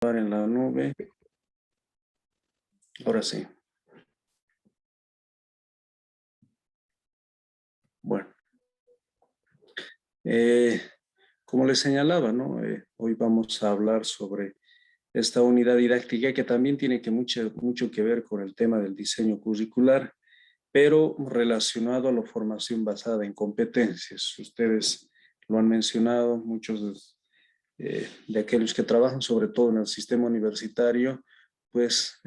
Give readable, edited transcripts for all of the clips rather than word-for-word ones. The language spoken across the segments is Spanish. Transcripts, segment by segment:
En la nube. Ahora sí. Bueno, como les señalaba, ¿no? Hoy vamos a hablar sobre esta unidad didáctica que también tiene mucho que ver con el tema del diseño curricular, pero relacionado a la formación basada en competencias. Ustedes lo han mencionado, muchos de aquellos que trabajan sobre todo en el sistema universitario, pues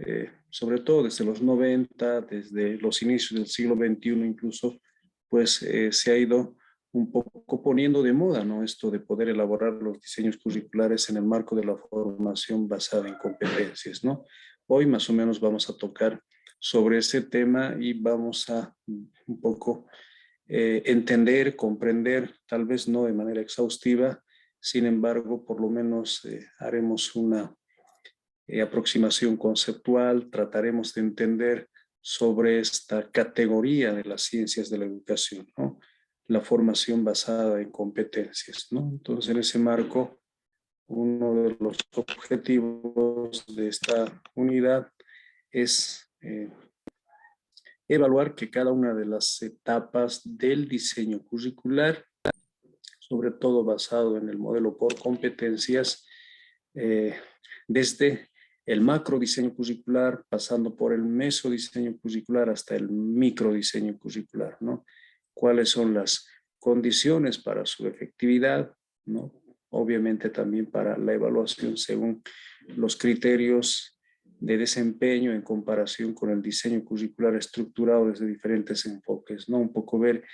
sobre todo desde los 90, desde los inicios del siglo XXI incluso, pues se ha ido un poco poniendo de moda, ¿no? Esto de poder elaborar los diseños curriculares en el marco de la formación basada en competencias, ¿no? Hoy más o menos vamos a tocar sobre ese tema y vamos a un poco entender, comprender, tal vez no de manera exhaustiva, sin embargo, por lo menos haremos una aproximación conceptual, trataremos de entender sobre esta categoría de las ciencias de la educación, ¿no? La formación basada en competencias, ¿no? Entonces, en ese marco, uno de los objetivos de esta unidad es evaluar que cada una de las etapas del diseño curricular, sobre todo basado en el modelo por competencias, desde el macro diseño curricular, pasando por el mesodiseño curricular hasta el microdiseño curricular, ¿no? ¿Cuáles son las condiciones para su efectividad, ¿no? Obviamente también para la evaluación según los criterios de desempeño en comparación con el diseño curricular estructurado desde diferentes enfoques, ¿no? Un poco ver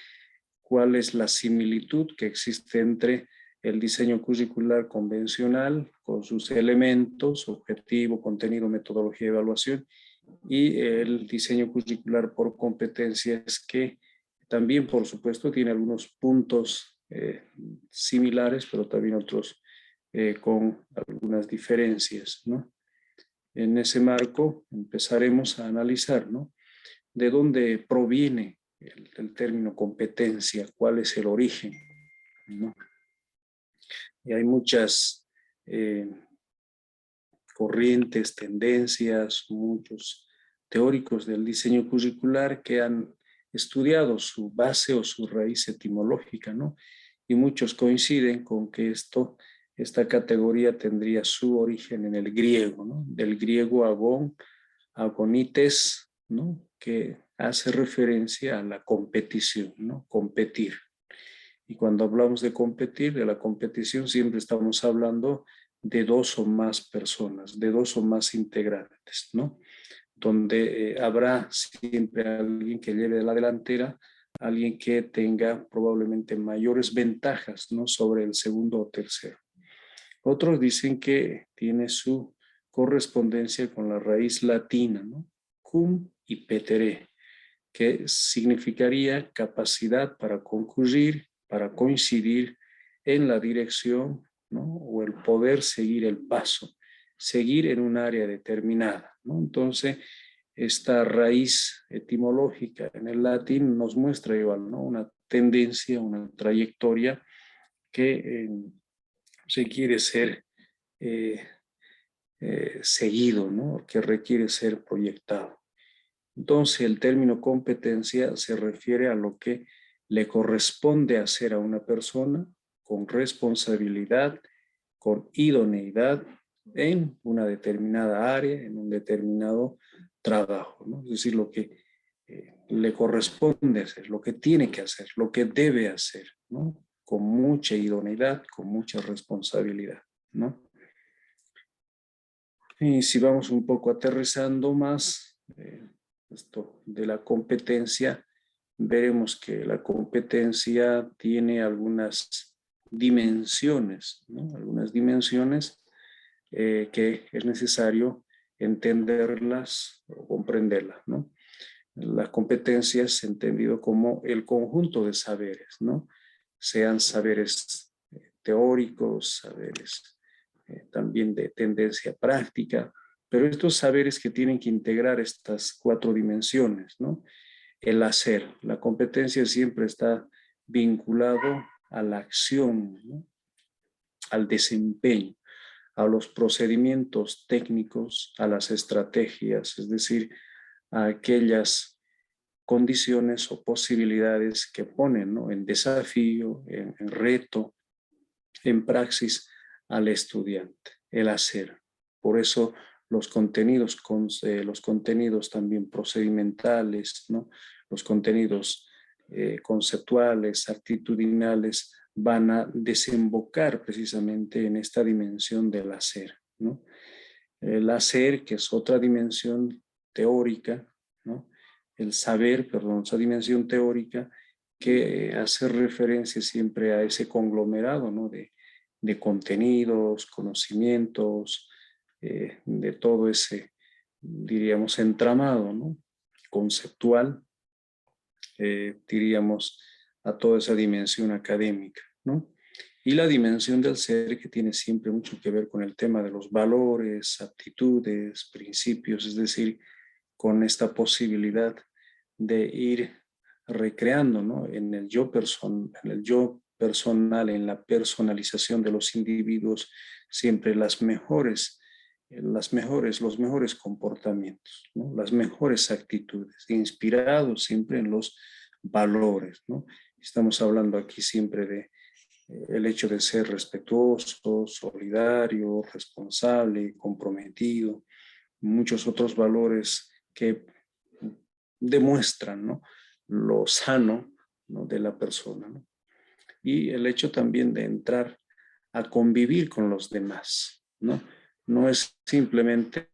cuál es la similitud que existe entre el diseño curricular convencional con sus elementos, objetivo, contenido, metodología y evaluación, y el diseño curricular por competencias que también, por supuesto, tiene algunos puntos similares, pero también otros con algunas diferencias, ¿no? En ese marco empezaremos a analizar, ¿no? De dónde proviene el término competencia, cuál es el origen, ¿no? Y hay muchas corrientes, tendencias, muchos teóricos del diseño curricular que han estudiado su base o su raíz etimológica, ¿no? Y muchos coinciden con que esta categoría tendría su origen en el griego, ¿no? Del griego agón, agonites, ¿no? Que hace referencia a la competición, ¿no? Competir. Y cuando hablamos de competir, de la competición, siempre estamos hablando de dos o más personas, de dos o más integrantes, ¿no? Donde habrá siempre alguien que lleve la delantera, alguien que tenga probablemente mayores ventajas, ¿no? Sobre el segundo o tercero. Otros dicen que tiene su correspondencia con la raíz latina, ¿no? Cum y petere, que significaría capacidad para concurrir, para coincidir en la dirección, ¿no? O el poder seguir el paso, seguir en un área determinada, ¿no? Entonces, esta raíz etimológica en el latín nos muestra igual, ¿no? Una tendencia, una trayectoria que requiere ser eh, seguido, ¿no? Que requiere ser proyectado. Entonces, el término competencia se refiere a lo que le corresponde hacer a una persona con responsabilidad, con idoneidad en una determinada área, en un determinado trabajo, ¿no? Es decir, lo que le corresponde hacer, lo que tiene que hacer, lo que debe hacer, ¿no? Con mucha idoneidad, con mucha responsabilidad, ¿no? Y si vamos un poco aterrizando más, esto de la competencia, veremos que la competencia tiene algunas dimensiones, ¿no? Algunas dimensiones que es necesario entenderlas o comprenderlas, ¿no? La competencia es entendido como el conjunto de saberes, ¿no? Sean saberes teóricos, saberes también de tendencia práctica, pero estos saberes que tienen que integrar estas cuatro dimensiones, ¿no? El hacer, la competencia siempre está vinculado a la acción, ¿no? Al desempeño, a los procedimientos técnicos, a las estrategias, es decir, a aquellas condiciones o posibilidades que ponen, ¿no?, en desafío, en reto, en praxis al estudiante, el hacer. Por eso los contenidos también procedimentales, ¿no?, los contenidos conceptuales, actitudinales, van a desembocar precisamente en esta dimensión del hacer, ¿no? El hacer, que es otra dimensión teórica, ¿no? El saber, perdón, esa dimensión teórica que hace referencia siempre a ese conglomerado, ¿no?, de contenidos, conocimientos, de todo ese, diríamos, entramado, ¿no?, conceptual, diríamos, a toda esa dimensión académica, ¿no? Y la dimensión del ser, que tiene siempre mucho que ver con el tema de los valores, aptitudes, principios, es decir, con esta posibilidad de ir recreando, ¿no?, en el yo personal, en la personalización de los individuos, siempre los mejores comportamientos, ¿no?, las mejores actitudes, inspirados siempre en los valores, ¿no? Estamos hablando aquí siempre de el hecho de ser respetuoso, solidario, responsable, comprometido, muchos otros valores que demuestran, ¿no?, lo sano, ¿no?, de la persona, ¿no? Y el hecho también de entrar a convivir con los demás, ¿no? No es simplemente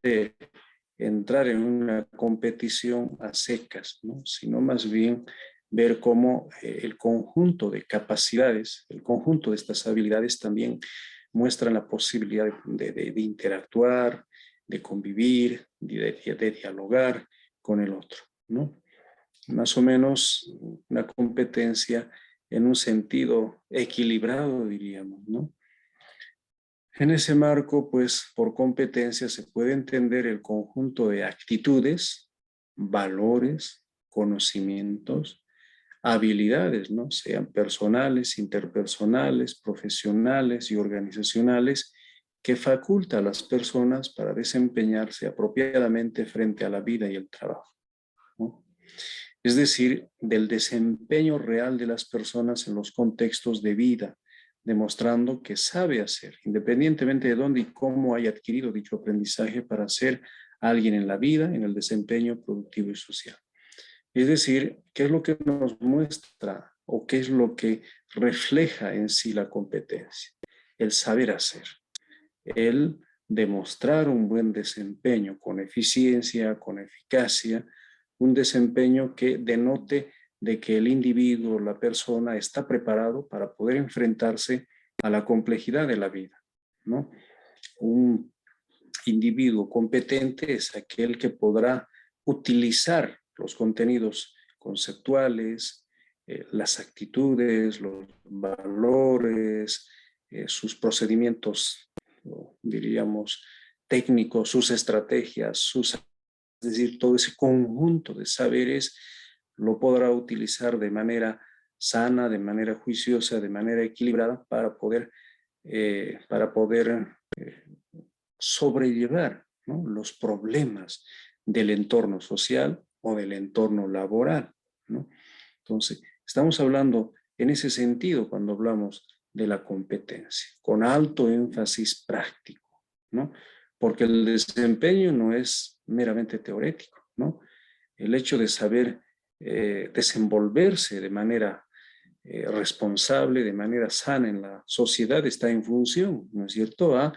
entrar en una competición a secas, ¿no?, sino más bien ver cómo el conjunto de capacidades, el conjunto de estas habilidades también muestran la posibilidad de interactuar, de convivir, de dialogar con el otro, ¿no? Más o menos una competencia en un sentido equilibrado, diríamos, ¿no? En ese marco, pues, por competencia se puede entender el conjunto de actitudes, valores, conocimientos, habilidades, ¿no?, sean personales, interpersonales, profesionales y organizacionales, que faculta a las personas para desempeñarse apropiadamente frente a la vida y el trabajo, ¿no? Es decir, del desempeño real de las personas en los contextos de vida, demostrando que sabe hacer, independientemente de dónde y cómo haya adquirido dicho aprendizaje para ser alguien en la vida, en el desempeño productivo y social. Es decir, ¿qué es lo que nos muestra o qué es lo que refleja en sí la competencia? El saber hacer, el demostrar un buen desempeño con eficiencia, con eficacia, un desempeño que denote de que el individuo, la persona, está preparado para poder enfrentarse a la complejidad de la vida, ¿no? Un individuo competente es aquel que podrá utilizar los contenidos conceptuales, las actitudes, los valores, sus procedimientos, diríamos, técnicos, sus estrategias, es decir, todo ese conjunto de saberes lo podrá utilizar de manera sana, de manera juiciosa, de manera equilibrada para poder sobrellevar, ¿no?, los problemas del entorno social o del entorno laboral, ¿no? Entonces, estamos hablando en ese sentido cuando hablamos de la competencia, con alto énfasis práctico, ¿no? Porque el desempeño no es meramente teórico, ¿no? El hecho de saber desenvolverse de manera responsable, de manera sana en la sociedad está en función, ¿no es cierto?, a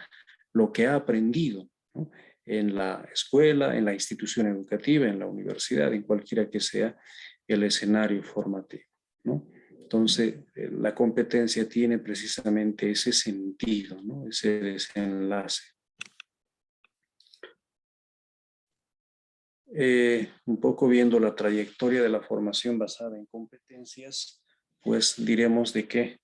lo que ha aprendido, ¿no?, en la escuela, en la institución educativa, en la universidad, en cualquiera que sea el escenario formativo, ¿no? Entonces, la competencia tiene precisamente ese sentido, ¿no?, ese desenlace. Un poco viendo la trayectoria de la formación basada en competencias, pues diremos de que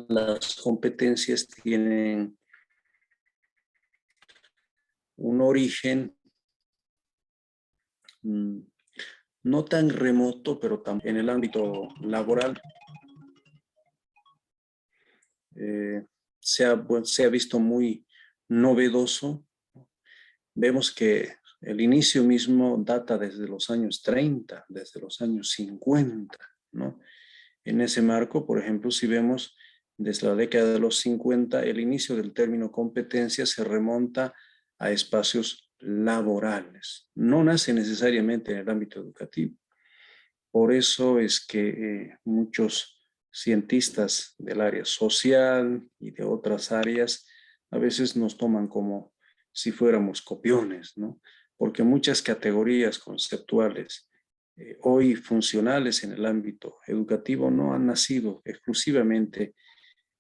las competencias tienen un origen no tan remoto, pero también en el ámbito laboral, se ha visto muy novedoso. Vemos que el inicio mismo data desde los años 30, desde los años 50, ¿no? En ese marco, por ejemplo, si vemos desde la década de los 50, el inicio del término competencia se remonta a espacios laborales. No nace necesariamente en el ámbito educativo. Por eso es que muchos cientistas del área social y de otras áreas a veces nos toman como si fuéramos copiones, ¿no? Porque muchas categorías conceptuales hoy funcionales en el ámbito educativo no han nacido exclusivamente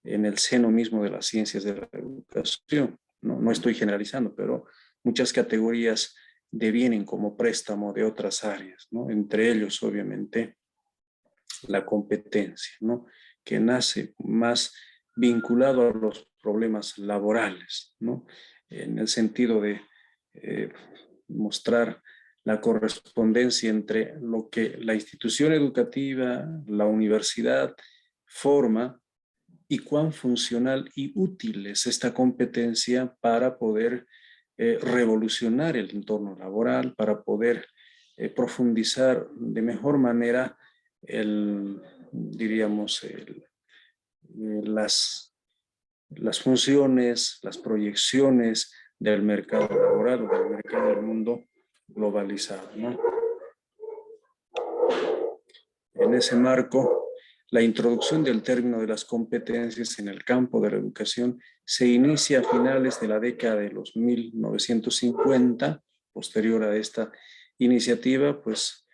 en el seno mismo de las ciencias de la educación. No estoy generalizando, pero muchas categorías devienen como préstamo de otras áreas, ¿no? Entre ellos, obviamente, la competencia, ¿no? Que nace más vinculado a los problemas laborales, ¿no? En el sentido de mostrar la correspondencia entre lo que la institución educativa, la universidad, forma y cuán funcional y útil es esta competencia para poder revolucionar el entorno laboral, para poder profundizar de mejor manera diríamos, las funciones, las proyecciones del mercado laboral o del mercado del mundo globalizado, ¿no? En ese marco, la introducción del término de las competencias en el campo de la educación se inicia a finales de la década de los 1950. Posterior a esta iniciativa, pues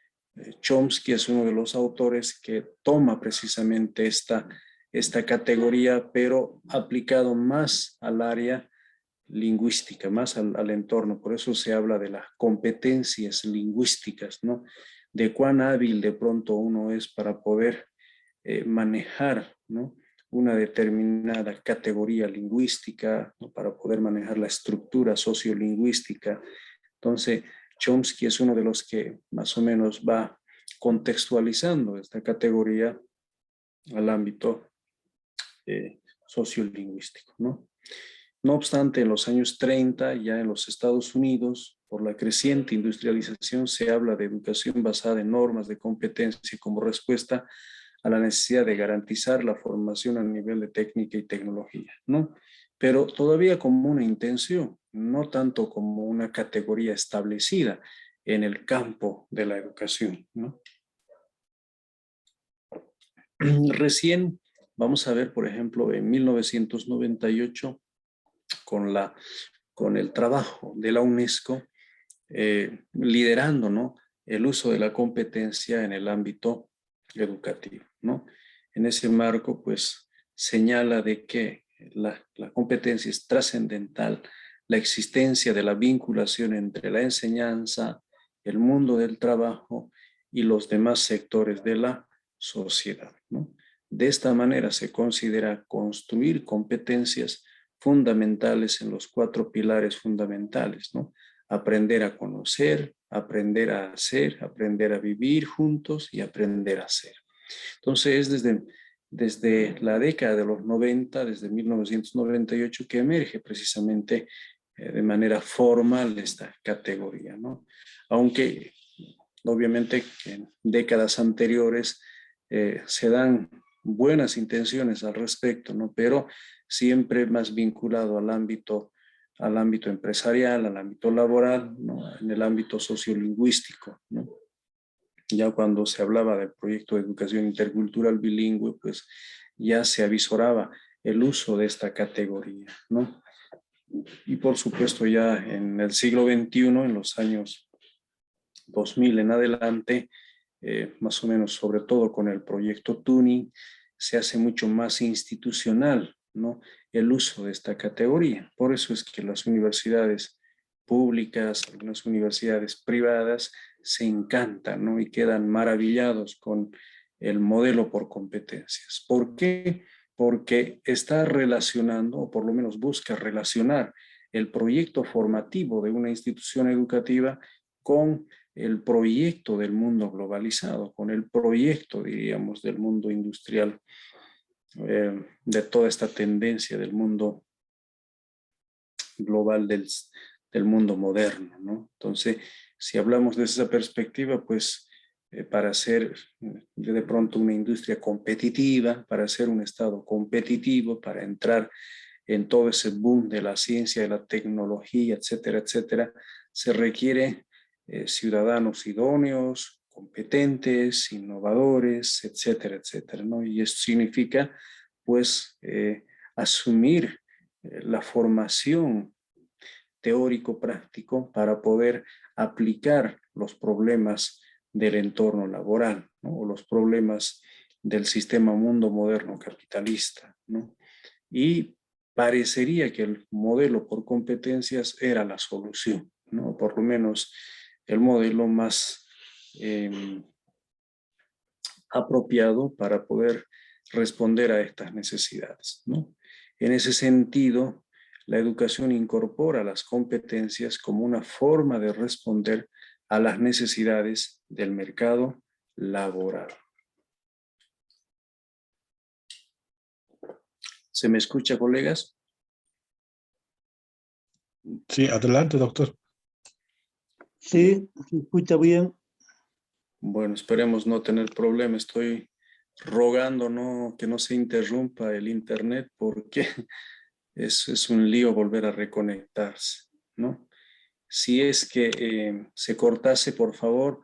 Chomsky es uno de los autores que toma precisamente esta categoría, pero aplicado más al área lingüística, más al entorno. Por eso se habla de las competencias lingüísticas, ¿no? De cuán hábil de pronto uno es para poder manejar, ¿no? Una determinada categoría lingüística, ¿no? Para poder manejar la estructura sociolingüística. Entonces, Chomsky es uno de los que más o menos va contextualizando esta categoría al ámbito sociolingüístico, ¿no? No obstante, en los años 30, ya en los Estados Unidos, por la creciente industrialización, se habla de educación basada en normas de competencia como respuesta a la necesidad de garantizar la formación a nivel de técnica y tecnología, ¿no? Pero todavía como una intención, no tanto como una categoría establecida en el campo de la educación, ¿no? Recién vamos a ver, por ejemplo, en 1998, con el trabajo de la UNESCO, liderando, ¿no? El uso de la competencia en el ámbito educativo, ¿no? En ese marco, pues, señala de que la competencia es trascendental, la existencia de la vinculación entre la enseñanza, el mundo del trabajo y los demás sectores de la sociedad, ¿no? De esta manera se considera construir competencias fundamentales en los 4 pilares fundamentales, ¿no? Aprender a conocer, aprender a hacer, aprender a vivir juntos y aprender a ser. Entonces, desde la década de los 90, desde 1998, que emerge precisamente de manera formal esta categoría, ¿no? Aunque obviamente que en décadas anteriores se dan buenas intenciones al respecto, ¿no? Pero siempre más vinculado al ámbito empresarial, al ámbito laboral, ¿no? En el ámbito sociolingüístico, ¿no? Ya cuando se hablaba del proyecto de educación intercultural bilingüe, pues ya se avisoraba el uso de esta categoría, ¿no? Y por supuesto ya en el siglo XXI, en los años 2000 en adelante, más o menos sobre todo con el proyecto Tuning, se hace mucho más institucional, ¿no? El uso de esta categoría. Por eso es que las universidades públicas, algunas universidades privadas se encantan, ¿no? Y quedan maravillados con el modelo por competencias. ¿Por qué? Porque está relacionando, o por lo menos busca relacionar el proyecto formativo de una institución educativa con el proyecto del mundo globalizado, con el proyecto, diríamos, del mundo industrial de toda esta tendencia del mundo global, del mundo moderno, ¿no? Entonces, si hablamos desde esa perspectiva, pues para ser de pronto una industria competitiva, para ser un Estado competitivo, para entrar en todo ese boom de la ciencia, de la tecnología, etcétera, etcétera, se requiere ciudadanos idóneos, competentes, innovadores, etcétera, etcétera, ¿no? Y eso significa, pues, asumir la formación teórico-práctico para poder aplicar los problemas del entorno laboral, ¿no? O los problemas del sistema mundo moderno capitalista, ¿no? Y parecería que el modelo por competencias era la solución, ¿no? Por lo menos el modelo más apropiado para poder responder a estas necesidades, ¿no? En ese sentido, la educación incorpora las competencias como una forma de responder a las necesidades del mercado laboral. ¿Se me escucha, colegas? Sí, adelante, doctor. Sí, se escucha bien. Bueno, esperemos no tener problemas. Estoy rogando que no se interrumpa el internet porque es un lío volver a reconectarse, ¿no? Si es que se cortase, por favor,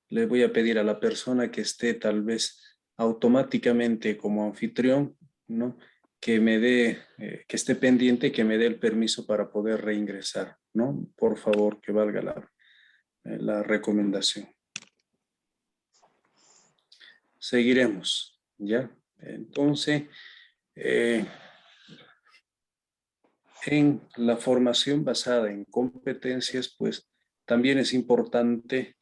le voy a pedir a la persona que esté tal vez automáticamente como anfitrión, ¿no? Que me dé, que esté pendiente, que me dé el permiso para poder reingresar, ¿no? Por favor, que valga la recomendación. Seguiremos, ¿ya? Entonces, en la formación basada en competencias, pues también es importante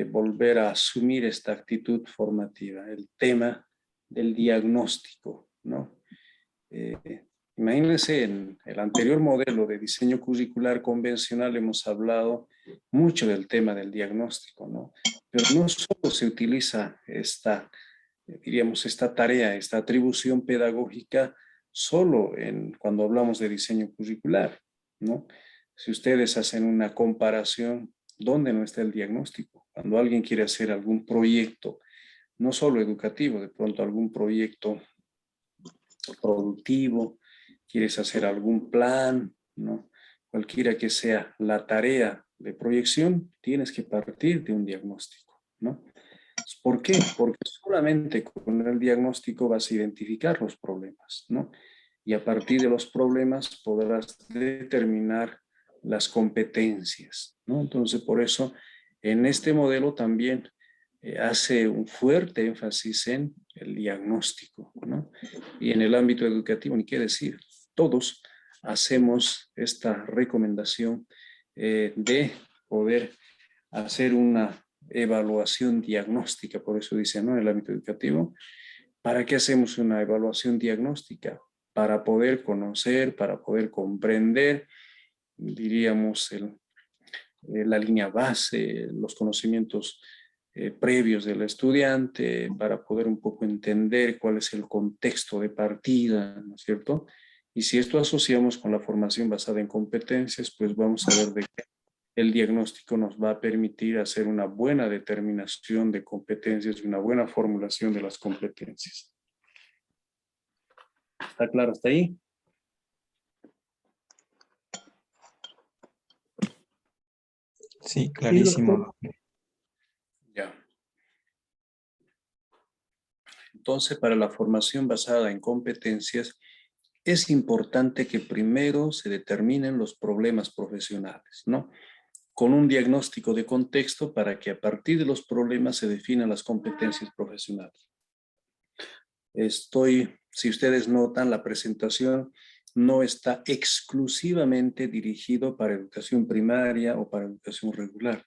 volver a asumir esta actitud formativa, el tema del diagnóstico, ¿no? Imagínense, en el anterior modelo de diseño curricular convencional hemos hablado mucho del tema del diagnóstico, ¿no? Pero no solo se utiliza diríamos, esta tarea, esta atribución pedagógica solo cuando hablamos de diseño curricular, ¿no? Si ustedes hacen una comparación, ¿dónde no está el diagnóstico? Cuando alguien quiere hacer algún proyecto, no solo educativo, de pronto algún proyecto productivo, quieres hacer algún plan, ¿no? Cualquiera que sea la tarea de proyección, tienes que partir de un diagnóstico, ¿no? ¿Por qué? Porque solamente con el diagnóstico vas a identificar los problemas, ¿no? Y a partir de los problemas podrás determinar las competencias, ¿no? Entonces, por eso, en este modelo también hace un fuerte énfasis en el diagnóstico, ¿no? Y en el ámbito educativo, ni qué decir, todos hacemos esta recomendación de poder hacer una evaluación diagnóstica, por eso dice, ¿no? En el ámbito educativo, ¿para qué hacemos una evaluación diagnóstica? Para poder conocer, para poder comprender, diríamos, la línea base, los conocimientos previos del estudiante, para poder un poco entender cuál es el contexto de partida, ¿no es cierto? Y si esto asociamos con la formación basada en competencias, pues vamos a ver de qué el diagnóstico nos va a permitir hacer una buena determinación de competencias y una buena formulación de las competencias. ¿Está claro hasta ahí? Sí, clarísimo. Ya. Entonces, para la formación basada en competencias, es importante que primero se determinen los problemas profesionales, ¿no? Con un diagnóstico de contexto para que a partir de los problemas se definan las competencias profesionales. Si ustedes notan, la presentación no está exclusivamente dirigido para educación primaria o para educación regular,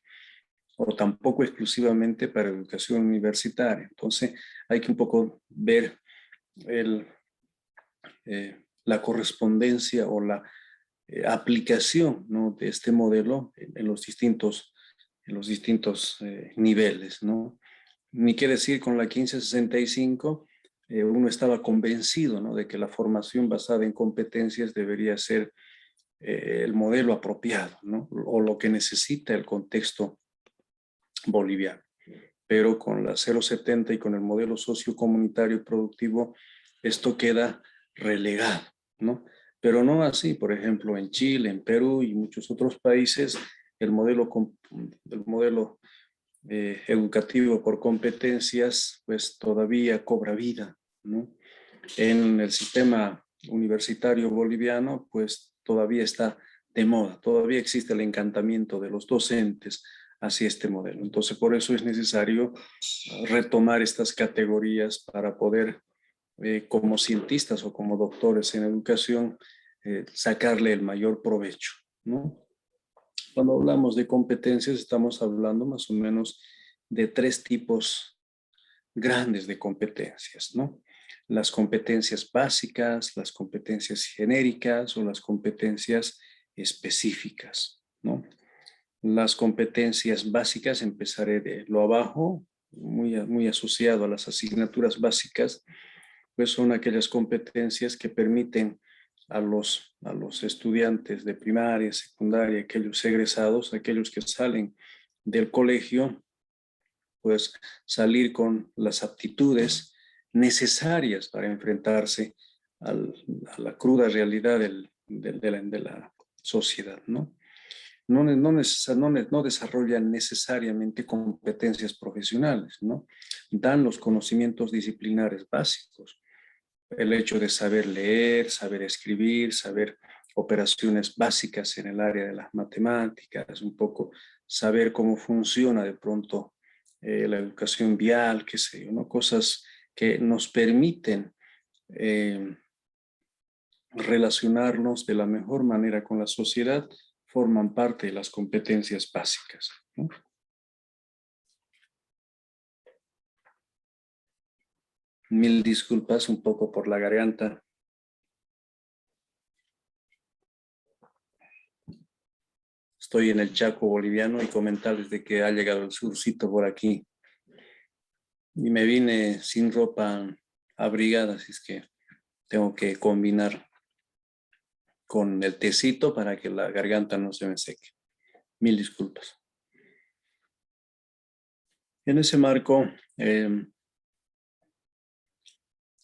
o tampoco exclusivamente para educación universitaria. Entonces, hay que un poco ver la correspondencia o la aplicación, ¿no? De este modelo en los distintos niveles, ¿no? Ni qué decir con la 1565, uno estaba convencido, ¿no?, de que la formación basada en competencias debería ser el modelo apropiado, ¿no?, o lo que necesita el contexto boliviano. Pero con la 070 y con el modelo sociocomunitario y productivo, esto queda relegado, ¿no? Pero no así, por ejemplo, en Chile, en Perú y muchos otros países, el modelo educativo por competencias, pues todavía cobra vida, ¿no? En el sistema universitario boliviano, pues todavía está de moda, todavía existe el encantamiento de los docentes hacia este modelo. Entonces, por eso es necesario retomar estas categorías para poder, como cientistas o como doctores en educación, sacarle el mayor provecho, ¿no? Cuando hablamos de competencias, estamos hablando más o menos de 3 tipos grandes de competencias, ¿no? Las competencias básicas, las competencias genéricas o las competencias específicas, ¿no? Las competencias básicas, empezaré de lo abajo, muy asociado a las asignaturas básicas, pues son aquellas competencias que permiten a los estudiantes de primaria, secundaria, aquellos egresados, aquellos que salen del colegio, pues salir con las aptitudes necesarias para enfrentarse a la cruda realidad de la sociedad, ¿no? No desarrollan necesariamente competencias profesionales, ¿no? Dan los conocimientos disciplinares básicos. El hecho de saber leer, saber escribir, saber operaciones básicas en el área de las matemáticas, un poco saber cómo funciona de pronto la educación vial, qué sé yo, ¿no? Cosas que nos permiten relacionarnos de la mejor manera con la sociedad, forman parte de las competencias básicas, ¿no? Mil disculpas un poco por la garganta. Estoy en el Chaco boliviano y comentarles de que ha llegado el surcito por aquí. Y me vine sin ropa abrigada, así es que tengo que combinar con el tecito para que la garganta no se me seque. Mil disculpas. En ese marco,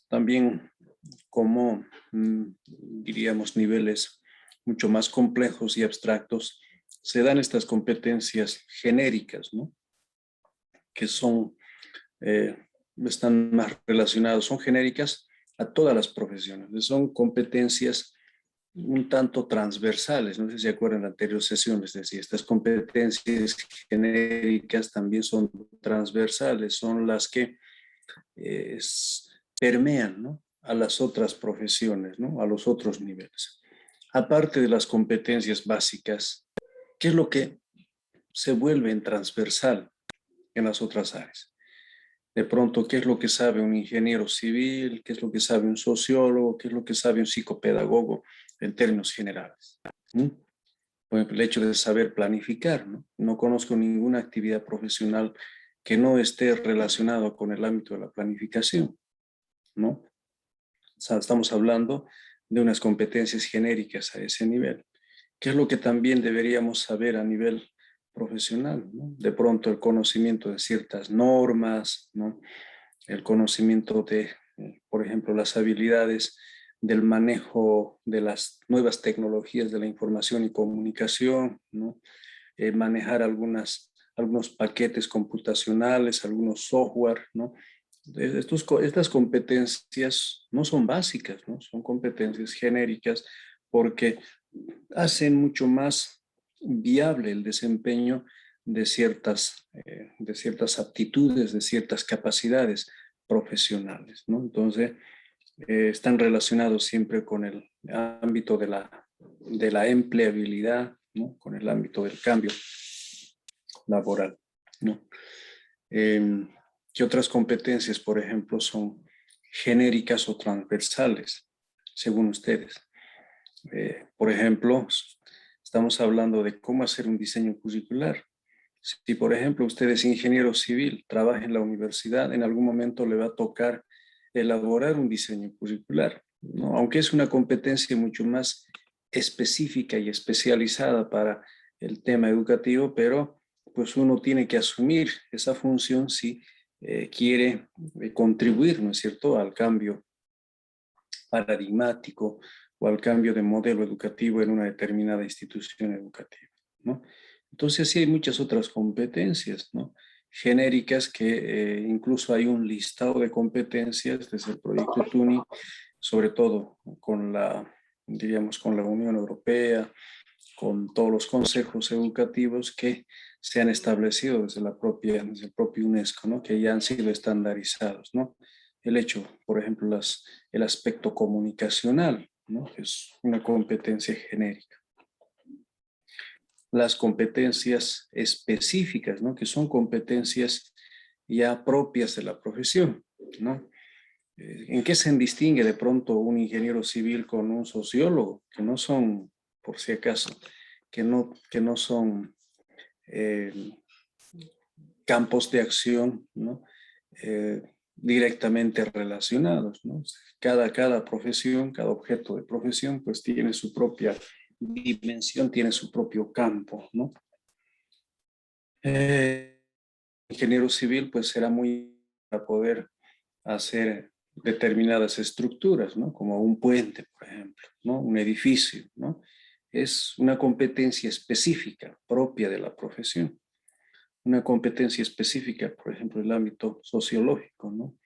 también como, diríamos, niveles mucho más complejos y abstractos, se dan estas competencias genéricas, ¿no? Que son, están más relacionadas, son genéricas a todas las profesiones, son competencias un tanto transversales. No sé si se acuerdan de la anterior sesión, les decía, estas competencias genéricas también son transversales, son las que permean, ¿no?, a las otras profesiones, ¿no?, a los otros niveles. Aparte de las competencias básicas, ¿qué es lo que se vuelve en transversal en las otras áreas? De pronto, ¿qué es lo que sabe un ingeniero civil? ¿Qué es lo que sabe un sociólogo? ¿Qué es lo que sabe un psicopedagogo en términos generales? Por ejemplo, el hecho de saber planificar, ¿no? No conozco ninguna actividad profesional que no esté relacionado con el ámbito de la planificación, ¿no? O sea, estamos hablando de unas competencias genéricas a ese nivel. ¿Qué es lo que también deberíamos saber a nivel profesional, ¿no? De pronto el conocimiento de ciertas normas, ¿no? El conocimiento de, por ejemplo, las habilidades del manejo de las nuevas tecnologías de la información y comunicación, ¿no? Manejar algunos paquetes computacionales, algunos software, ¿no? Estas competencias no son básicas, ¿no? Son competencias genéricas porque hacen mucho más viable el desempeño de ciertas aptitudes, de ciertas capacidades profesionales, ¿no? Entonces, están relacionados siempre con el ámbito de la empleabilidad, ¿no? Con el ámbito del cambio laboral, ¿no? ¿Qué otras competencias, por ejemplo, son genéricas o transversales, según ustedes? Por ejemplo, estamos hablando de cómo hacer un diseño curricular. Si, por ejemplo, usted es ingeniero civil, trabaja en la universidad, en algún momento le va a tocar elaborar un diseño curricular, ¿no? Aunque es una competencia mucho más específica y especializada para el tema educativo, pero pues uno tiene que asumir esa función si quiere contribuir, ¿no es cierto?, al cambio paradigmático o al cambio de modelo educativo en una determinada institución educativa, ¿no? Entonces sí hay muchas otras competencias, ¿no?, genéricas que incluso hay un listado de competencias desde el proyecto TUNI, sobre todo con la, diríamos, con la Unión Europea, con todos los consejos educativos que se han establecido desde el propio UNESCO, ¿no?, que ya han sido estandarizados, ¿no? El hecho, por ejemplo, el aspecto comunicacional, ¿no?, es una competencia genérica. Las competencias específicas, ¿no?, que son competencias ya propias de la profesión, ¿no? ¿En qué se distingue de pronto un ingeniero civil con un sociólogo? Que no son, por si acaso, que no son campos de acción, ¿no?, directamente relacionados, ¿no? Cada profesión, cada objeto de profesión, pues tiene su propia dimensión, tiene su propio campo, ¿no? Ingeniero civil, pues será muy para poder hacer determinadas estructuras, ¿no?, como un puente, por ejemplo, ¿no?, un edificio, ¿no? Es una competencia específica propia de la profesión. Una competencia específica, por ejemplo, el ámbito sociológico, ¿no?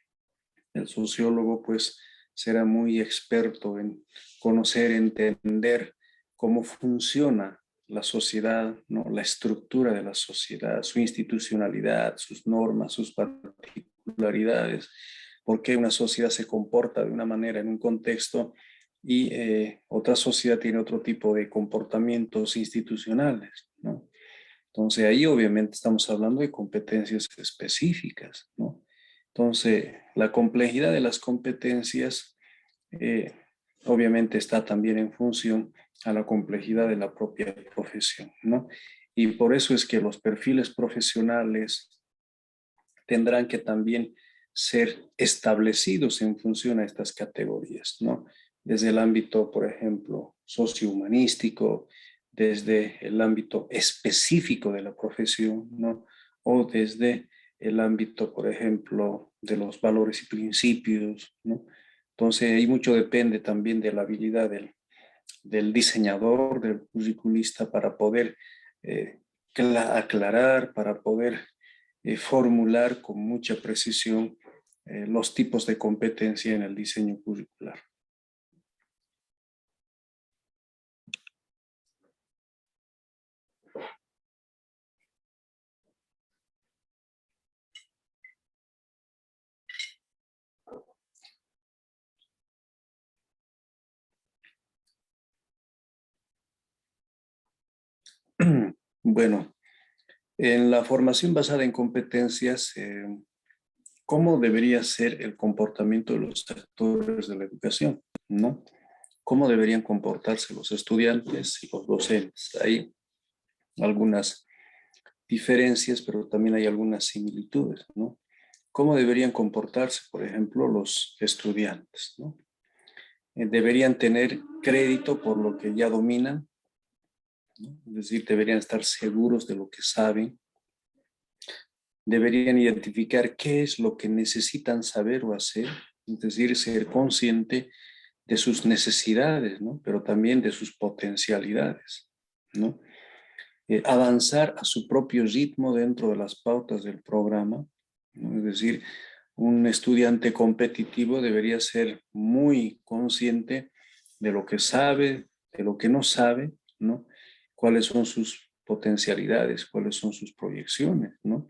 El sociólogo, pues, será muy experto en conocer, entender cómo funciona la sociedad, ¿no?, la estructura de la sociedad, su institucionalidad, sus normas, sus particularidades, por qué una sociedad se comporta de una manera en un contexto y otra sociedad tiene otro tipo de comportamientos institucionales, ¿no? Entonces ahí obviamente estamos hablando de competencias específicas, ¿no? Entonces la complejidad de las competencias obviamente está también en función a la complejidad de la propia profesión, ¿no? Y por eso es que los perfiles profesionales tendrán que también ser establecidos en función a estas categorías, ¿no? Desde el ámbito, por ejemplo, sociohumanístico, desde el ámbito específico de la profesión, ¿no?, o desde el ámbito, por ejemplo, de los valores y principios, ¿no? Entonces, ahí mucho depende también de la habilidad del diseñador, del curriculista, para poder aclarar, para poder formular con mucha precisión los tipos de competencia en el diseño curricular. Bueno, en la formación basada en competencias, ¿cómo debería ser el comportamiento de los actores de la educación, ¿no? ¿Cómo deberían comportarse los estudiantes y los docentes? Hay algunas diferencias, pero también hay algunas similitudes, ¿no? ¿Cómo deberían comportarse, por ejemplo, los estudiantes, ¿no? Deberían tener crédito por lo que ya dominan, ¿no? Es decir, deberían estar seguros de lo que saben. Deberían identificar qué es lo que necesitan saber o hacer, es decir, ser consciente de sus necesidades, ¿no?, pero también de sus potencialidades, ¿no? Avanzar a su propio ritmo dentro de las pautas del programa, ¿no? Es decir, un estudiante competitivo debería ser muy consciente de lo que sabe, de lo que no sabe, ¿no? Cuáles son sus potencialidades, cuáles son sus proyecciones, ¿no?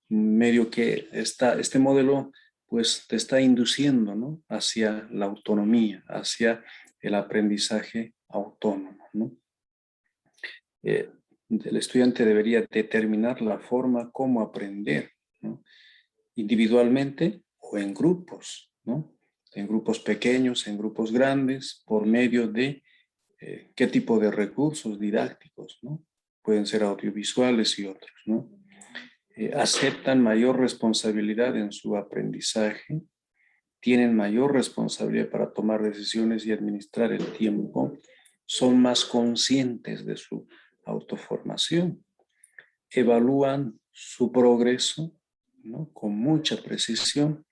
Medio que este modelo pues te está induciendo, ¿no?, hacia la autonomía, hacia el aprendizaje autónomo, ¿no? El estudiante debería determinar la forma como aprender, ¿no?, individualmente o en grupos, ¿no?, en grupos pequeños, en grupos grandes, por medio de qué tipo de recursos didácticos, ¿no? Pueden ser audiovisuales y otros, ¿no? Aceptan mayor responsabilidad en su aprendizaje, tienen mayor responsabilidad para tomar decisiones y administrar el tiempo, son más conscientes de su autoformación, evalúan su progreso, ¿no?, con mucha precisión.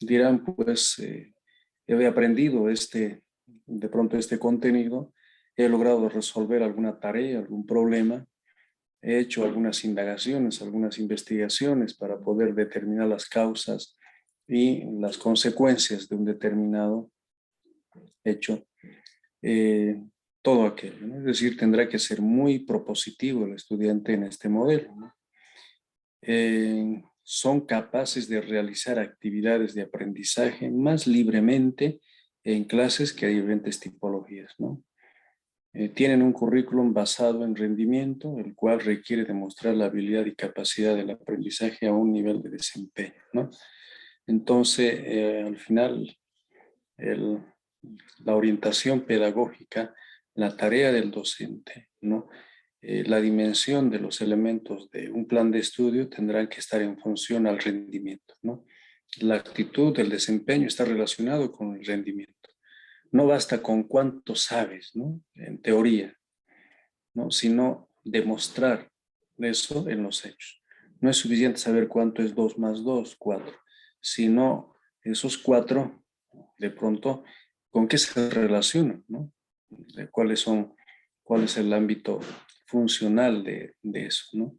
Dirán, pues, he aprendido de pronto este contenido, he logrado resolver alguna tarea, algún problema, he hecho algunas indagaciones, algunas investigaciones para poder determinar las causas y las consecuencias de un determinado hecho. Todo aquello, ¿no? Es decir, tendrá que ser muy propositivo el estudiante en este modelo, ¿no? Son capaces de realizar actividades de aprendizaje más libremente en clases que hay diferentes tipologías, ¿no? Tienen un currículum basado en rendimiento, el cual requiere demostrar la habilidad y capacidad del aprendizaje a un nivel de desempeño, ¿no? Entonces, al final, la orientación pedagógica, la tarea del docente, ¿no?, la dimensión de los elementos de un plan de estudio tendrán que estar en función al rendimiento, ¿no? La actitud, el desempeño está relacionado con el rendimiento. No basta con cuánto sabes, ¿no?, en teoría, ¿no?, sino demostrar eso en los hechos. No es suficiente saber cuánto es 2 más 2, 4, sino esos 4, de pronto, ¿con qué se relacionan, ¿no? ¿Cuál es el ámbito funcional de eso, ¿no?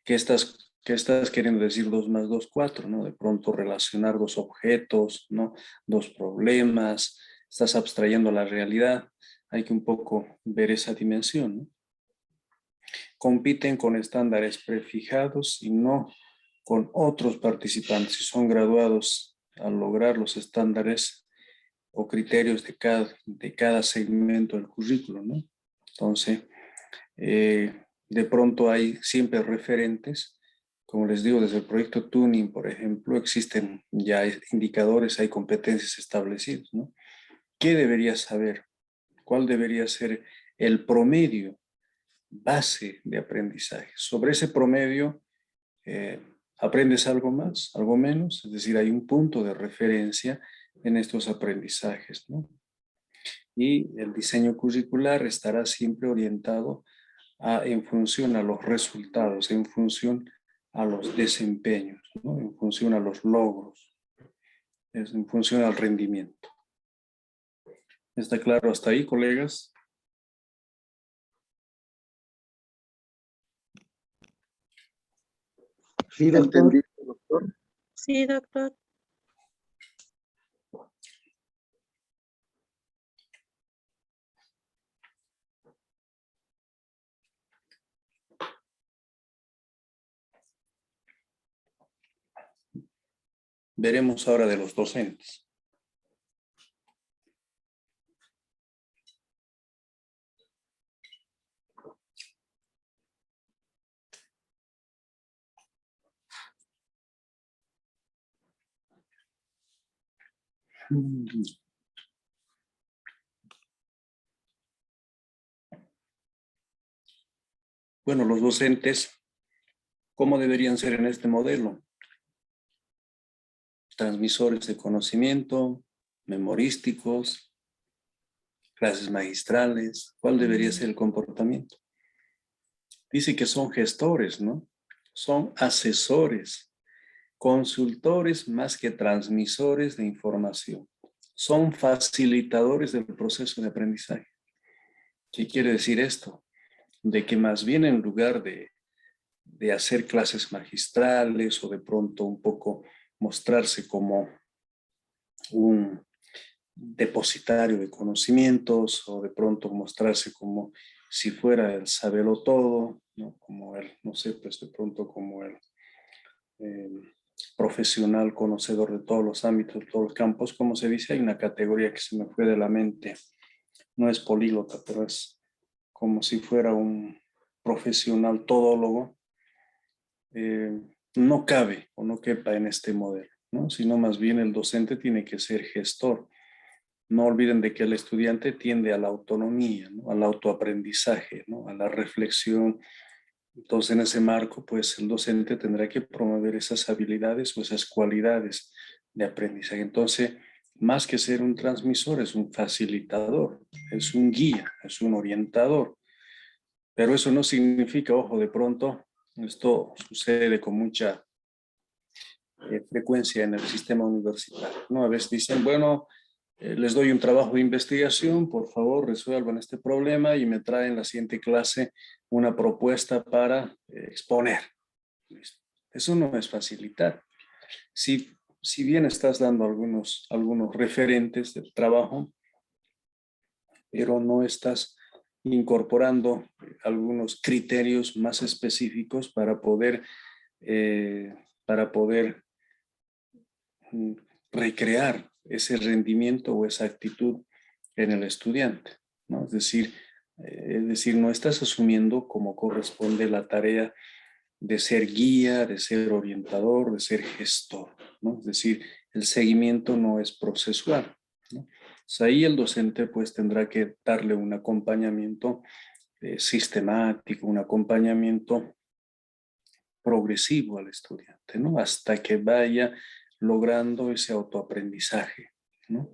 ¿Qué estás queriendo decir 2 más 2, 4, ¿no? De pronto relacionar dos objetos, ¿no?, dos problemas, estás abstrayendo la realidad. Hay que un poco ver esa dimensión, ¿no? Compiten con estándares prefijados y no con otros participantes. Si son graduados al lograr los estándares o criterios de cada segmento del currículo, ¿no? Entonces, de pronto hay siempre referentes. Como les digo, desde el proyecto Tuning, por ejemplo, existen ya indicadores, hay competencias establecidas, ¿no? ¿Qué deberías saber? ¿Cuál debería ser el promedio base de aprendizaje? Sobre ese promedio, ¿aprendes algo más, algo menos? Es decir, hay un punto de referencia en estos aprendizajes, ¿no? Y el diseño curricular estará siempre orientado en función a los resultados, en función a los desempeños, ¿no?, en función a los logros, en función al rendimiento. ¿Está claro hasta ahí, colegas? Sí, doctor. ¿Entendiste, doctor? Sí, doctor. Veremos ahora de los docentes. Bueno, los docentes, ¿cómo deberían ser en este modelo? Transmisores de conocimiento, memorísticos, clases magistrales. ¿Cuál debería ser el comportamiento? Dice que son gestores, ¿no? Son asesores, consultores más que transmisores de información. Son facilitadores del proceso de aprendizaje. ¿Qué quiere decir esto? De que más bien en lugar de hacer clases magistrales o de pronto un poco mostrarse como un depositario de conocimientos o de pronto mostrarse como si fuera el saberlo todo, ¿no?, como el, no sé, pues de pronto como el profesional conocedor de todos los ámbitos, de todos los campos, como se dice, hay una categoría que se me fue de la mente, no es políglota, pero es como si fuera un profesional todólogo. No cabe o no quepa en este modelo, ¿no?, sino más bien el docente tiene que ser gestor. No olviden de que el estudiante tiende a la autonomía, ¿no?, al autoaprendizaje, ¿no?, a la reflexión. Entonces, en ese marco, pues el docente tendrá que promover esas habilidades o esas cualidades de aprendizaje. Entonces, más que ser un transmisor, es un facilitador, es un guía, es un orientador. Pero eso no significa, ojo, de pronto, esto sucede con mucha frecuencia en el sistema universitario, ¿no? A veces dicen, bueno, les doy un trabajo de investigación, por favor resuelvan este problema y me traen la siguiente clase una propuesta para exponer. Eso no es facilitar. Si bien estás dando algunos referentes del trabajo, pero no estás incorporando algunos criterios más específicos para poder recrear ese rendimiento o esa actitud en el estudiante, ¿no? Es decir, no estás asumiendo como corresponde la tarea de ser guía, de ser orientador, de ser gestor, ¿no? Es decir, el seguimiento no es procesual, ¿no? Pues ahí el docente pues tendrá que darle un acompañamiento sistemático, un acompañamiento progresivo al estudiante, ¿no? Hasta que vaya logrando ese autoaprendizaje, ¿no?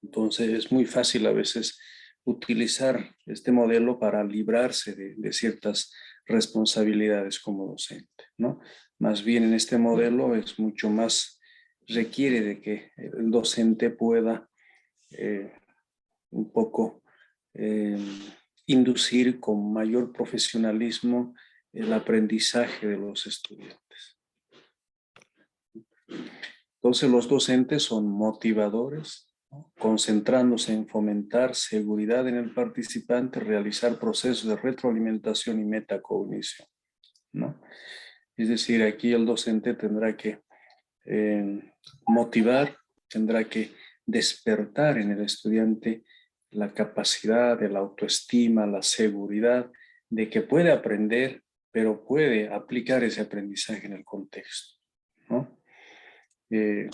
Entonces es muy fácil a veces utilizar este modelo para librarse de ciertas responsabilidades como docente, ¿no? Más bien en este modelo es mucho más, requiere de que el docente pueda un poco inducir con mayor profesionalismo el aprendizaje de los estudiantes. Entonces los docentes son motivadores, ¿no? Concentrándose en fomentar seguridad en el participante, realizar procesos de retroalimentación y metacognición, ¿no? Es decir, aquí el docente tendrá que motivar, tendrá que despertar en el estudiante la capacidad de la autoestima, la seguridad de que puede aprender, pero puede aplicar ese aprendizaje en el contexto, ¿no? El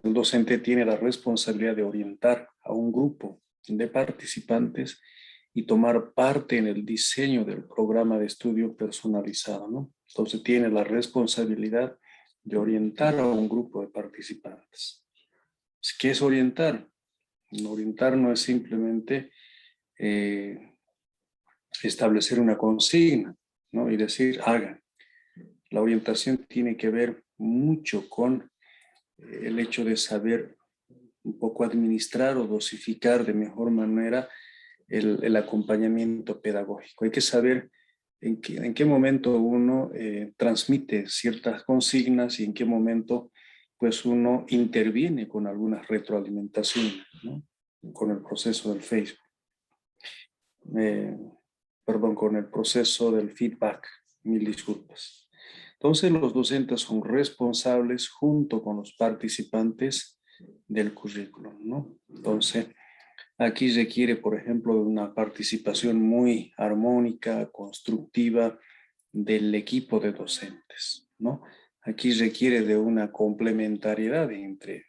docente tiene la responsabilidad de orientar a un grupo de participantes y tomar parte en el diseño del programa de estudio personalizado, ¿no? Entonces tiene la responsabilidad de orientar a un grupo de participantes. ¿Qué es orientar? Orientar no es simplemente establecer una consigna, ¿no? Y decir, hagan. La orientación tiene que ver mucho con el hecho de saber un poco administrar o dosificar de mejor manera el acompañamiento pedagógico. Hay que saber en qué momento uno transmite ciertas consignas y en qué momento pues uno interviene con algunas retroalimentaciones, ¿no? Con el proceso del Facebook. Con el proceso del feedback. Mil disculpas. Entonces los docentes son responsables junto con los participantes del currículum, ¿no? Entonces aquí requiere, por ejemplo, una participación muy armónica, constructiva del equipo de docentes, ¿no? Aquí requiere de una complementariedad entre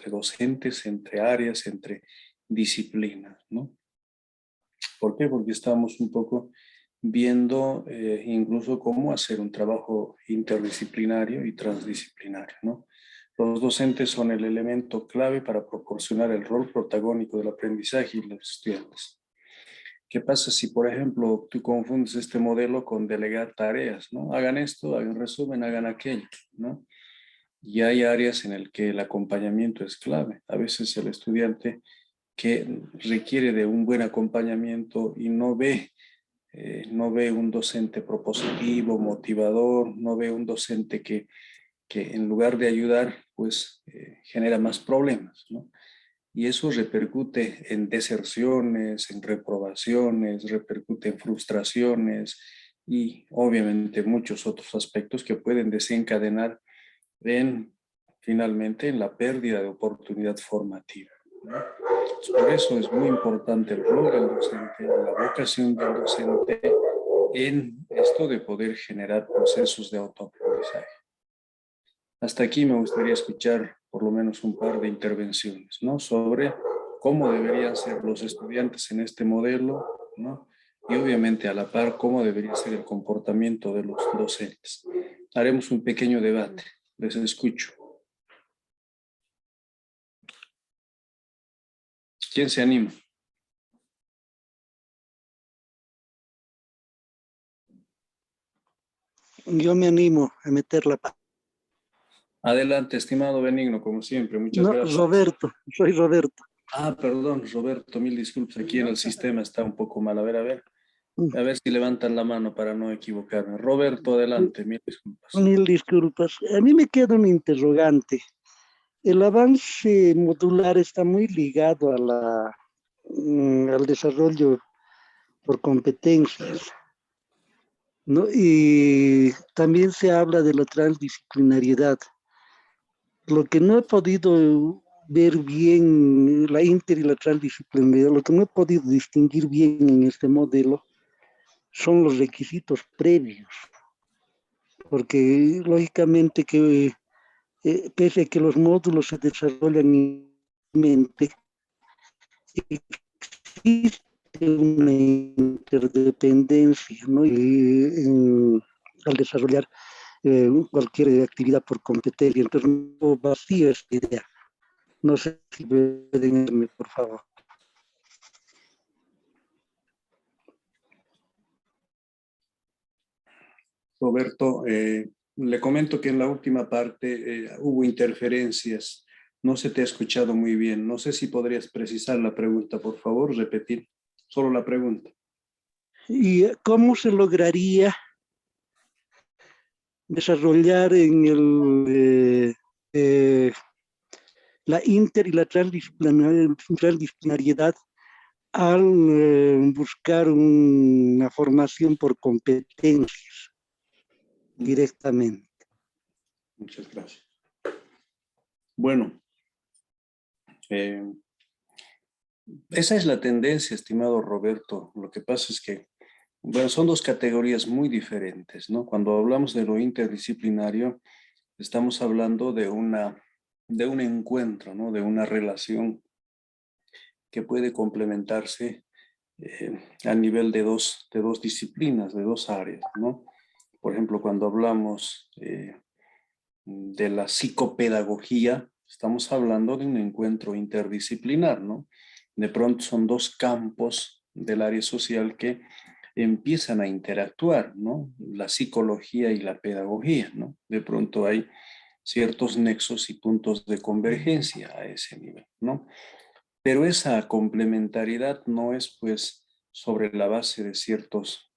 docentes, entre áreas, entre disciplinas, ¿no? ¿Por qué? Porque estamos un poco viendo incluso cómo hacer un trabajo interdisciplinario y transdisciplinario, ¿no? Los docentes son el elemento clave para proporcionar el rol protagónico del aprendizaje y los estudiantes. ¿Qué pasa si, por ejemplo, tú confundes este modelo con delegar tareas, ¿no? Hagan esto, hagan resumen, hagan aquello, ¿no? Y hay áreas en las que el acompañamiento es clave. A veces el estudiante que requiere de un buen acompañamiento y no ve un docente propositivo, motivador, no ve un docente que en lugar de ayudar, pues genera más problemas, ¿no? Y eso repercute en deserciones, en reprobaciones, repercute en frustraciones y obviamente muchos otros aspectos que pueden desencadenar finalmente en la pérdida de oportunidad formativa, ¿no? Por eso es muy importante el rol del docente, la vocación del docente en esto de poder generar procesos de autoaprendizaje. Hasta aquí me gustaría escuchar por lo menos un par de intervenciones, ¿no? Sobre cómo deberían ser los estudiantes en este modelo, ¿no? Y obviamente a la par cómo debería ser el comportamiento de los docentes. Haremos un pequeño debate. Les escucho. ¿Quién se anima? Yo me animo a meter la pata. Adelante, estimado Benigno, como siempre, muchas No, gracias. Roberto, soy Roberto. Ah, perdón, Roberto, mil disculpas, aquí en el sistema está un poco mal. A ver si levantan la mano para no equivocarme. Roberto, adelante, mil disculpas. Mil disculpas. A mí me queda un interrogante. El avance modular está muy ligado a al desarrollo por competencias, ¿no? Y también se habla de la transdisciplinariedad. Lo que no he podido ver bien, la inter y la transdisciplinariedad, lo que no he podido distinguir bien en este modelo son los requisitos previos, porque lógicamente que pese a que los módulos se desarrollan en mente, existe una interdependencia, ¿no? Al desarrollar cualquier actividad por competencia. Entonces, no vacío esta idea. No sé si pueden irme, por favor. Roberto, le comento que en la última parte hubo interferencias. No se te ha escuchado muy bien. No sé si podrías precisar la pregunta, por favor, repetir solo la pregunta. ¿Y cómo se lograría desarrollar en la inter y la transdisciplinariedad al buscar una formación por competencias directamente? Muchas gracias. Bueno, esa es la tendencia, estimado Roberto. Lo que pasa es que, bueno, son dos categorías muy diferentes, ¿no? Cuando hablamos de lo interdisciplinario, estamos hablando de un encuentro, ¿no? De una relación que puede complementarse a nivel de dos disciplinas, de dos áreas, ¿no? Por ejemplo, cuando hablamos de la psicopedagogía, estamos hablando de un encuentro interdisciplinar, ¿no? De pronto son dos campos del área social que empiezan a interactuar, ¿no? La psicología y la pedagogía, ¿no? De pronto hay ciertos nexos y puntos de convergencia a ese nivel, ¿no? Pero esa complementariedad no es, pues, sobre la base de ciertos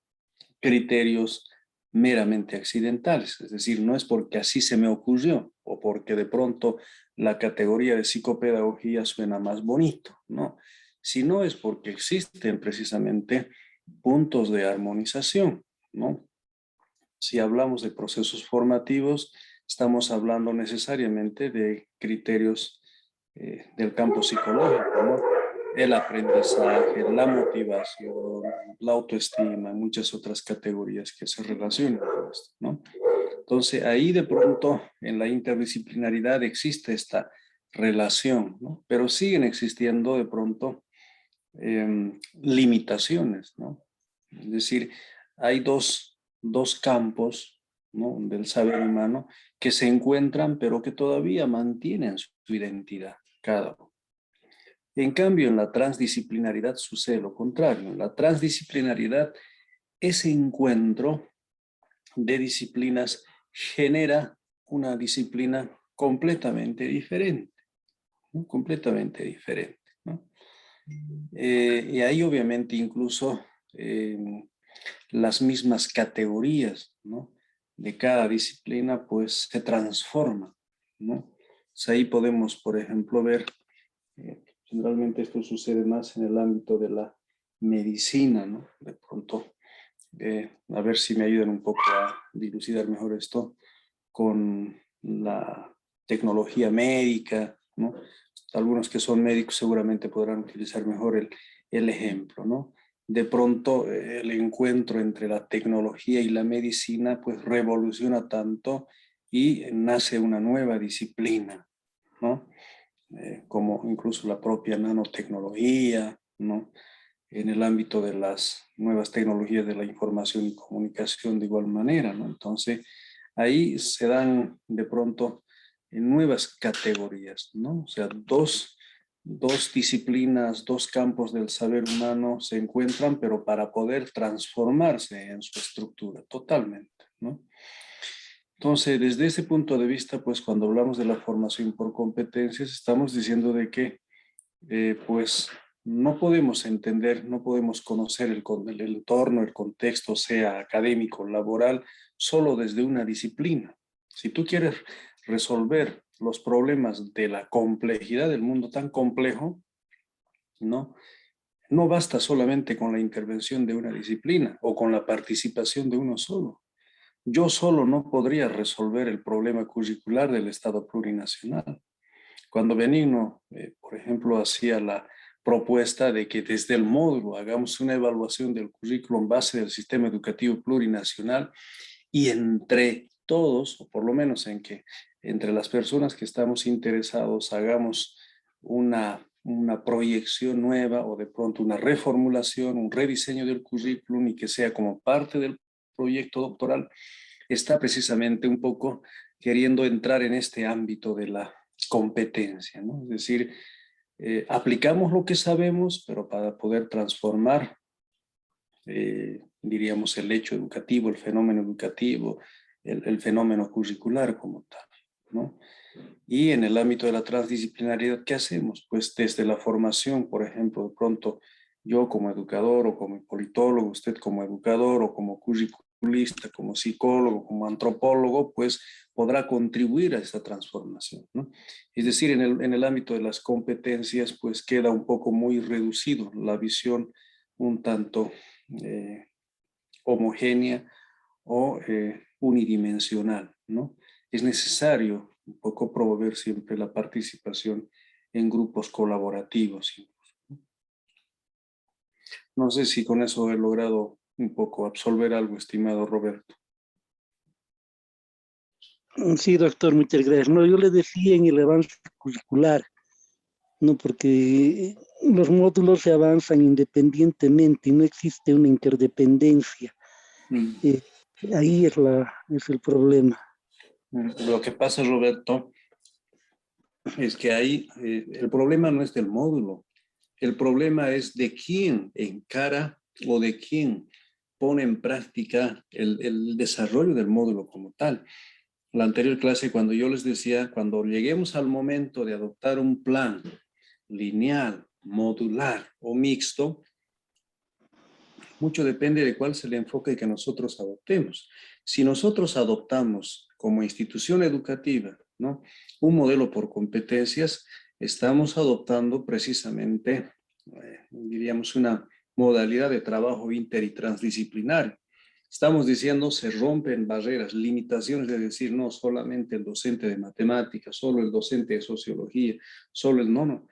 criterios meramente accidentales, es decir, no es porque así se me ocurrió o porque de pronto la categoría de psicopedagogía suena más bonito, no, sino es porque existen precisamente puntos de armonización, ¿no? Si hablamos de procesos formativos, estamos hablando necesariamente de criterios del campo psicológico, ¿no? El aprendizaje, la motivación, la autoestima, muchas otras categorías que se relacionan con esto, ¿no? Entonces, ahí de pronto en la interdisciplinaridad existe esta relación, ¿no? Pero siguen existiendo de pronto limitaciones, ¿no? Es decir, hay dos campos, ¿no? Del saber humano que se encuentran, pero que todavía mantienen su identidad, cada uno. En cambio, en la transdisciplinaridad sucede lo contrario. En la transdisciplinaridad, ese encuentro de disciplinas genera una disciplina completamente diferente, ¿no? Completamente diferente, ¿no? Y ahí obviamente incluso las mismas categorías, ¿no? De cada disciplina pues se transforman, ¿no? Pues ahí podemos, por ejemplo, ver, generalmente esto sucede más en el ámbito de la medicina, ¿no? De pronto, a ver si me ayudan un poco a dilucidar mejor esto con la tecnología médica, ¿no? Algunos que son médicos seguramente podrán utilizar mejor el ejemplo, ¿no? De pronto el encuentro entre la tecnología y la medicina pues revoluciona tanto y nace una nueva disciplina, ¿no? Como incluso la propia nanotecnología, ¿no? En el ámbito de las nuevas tecnologías de la información y comunicación de igual manera, ¿no? Entonces, ahí se dan de pronto nuevas categorías, ¿no? O sea, dos dos disciplinas, dos campos del saber humano se encuentran, pero para poder transformarse en su estructura totalmente, ¿no? Entonces, desde ese punto de vista, pues cuando hablamos de la formación por competencias, estamos diciendo de que, pues, no podemos entender, no podemos conocer el entorno, el contexto, sea académico, laboral, solo desde una disciplina. Si tú quieres resolver los problemas de la complejidad del mundo tan complejo, ¿no? No basta solamente con la intervención de una disciplina o con la participación de uno solo. Yo solo no podría resolver el problema curricular del Estado plurinacional. Cuando Benigno, por ejemplo, hacía la propuesta de que desde el módulo hagamos una evaluación del currículo en base del sistema educativo plurinacional y entre todos, o por lo menos en que entre las personas que estamos interesados hagamos una proyección nueva o de pronto una reformulación, un rediseño del currículum y que sea como parte del proyecto doctoral, está precisamente un poco queriendo entrar en este ámbito de la competencia, ¿no? Es decir, aplicamos lo que sabemos, pero para poder transformar, diríamos, el hecho educativo, el fenómeno educativo, el fenómeno curricular como tal, ¿no? Y en el ámbito de la transdisciplinariedad, ¿qué hacemos? Pues desde la formación, por ejemplo, de pronto yo como educador o como politólogo, usted como educador o como curriculista, como psicólogo, como antropólogo, pues podrá contribuir a esta transformación, ¿no? Es decir, en el ámbito de las competencias, pues queda un poco muy reducido la visión un tanto homogénea o unidimensional, ¿no? Es necesario un poco promover siempre la participación en grupos colaborativos. No sé si con eso he logrado un poco absolver algo, estimado Roberto. Sí, doctor, muchas gracias. No, yo le decía en el avance curricular, no, porque los módulos se avanzan independientemente y no existe una interdependencia. Ahí es el problema. Lo que pasa, Roberto, es que ahí el problema no es del módulo, el problema es de quién encara o de quién pone en práctica el desarrollo del módulo como tal. La anterior clase, cuando yo les decía, cuando lleguemos al momento de adoptar un plan lineal, modular o mixto, mucho depende de cuál es el enfoque que nosotros adoptemos. Si nosotros adoptamos como institución educativa, ¿no?, un modelo por competencias, estamos adoptando precisamente, diríamos, una modalidad de trabajo inter y transdisciplinario. Estamos diciendo, se rompen barreras, limitaciones de decir, no solamente el docente de matemáticas, solo el docente de sociología, solo el no,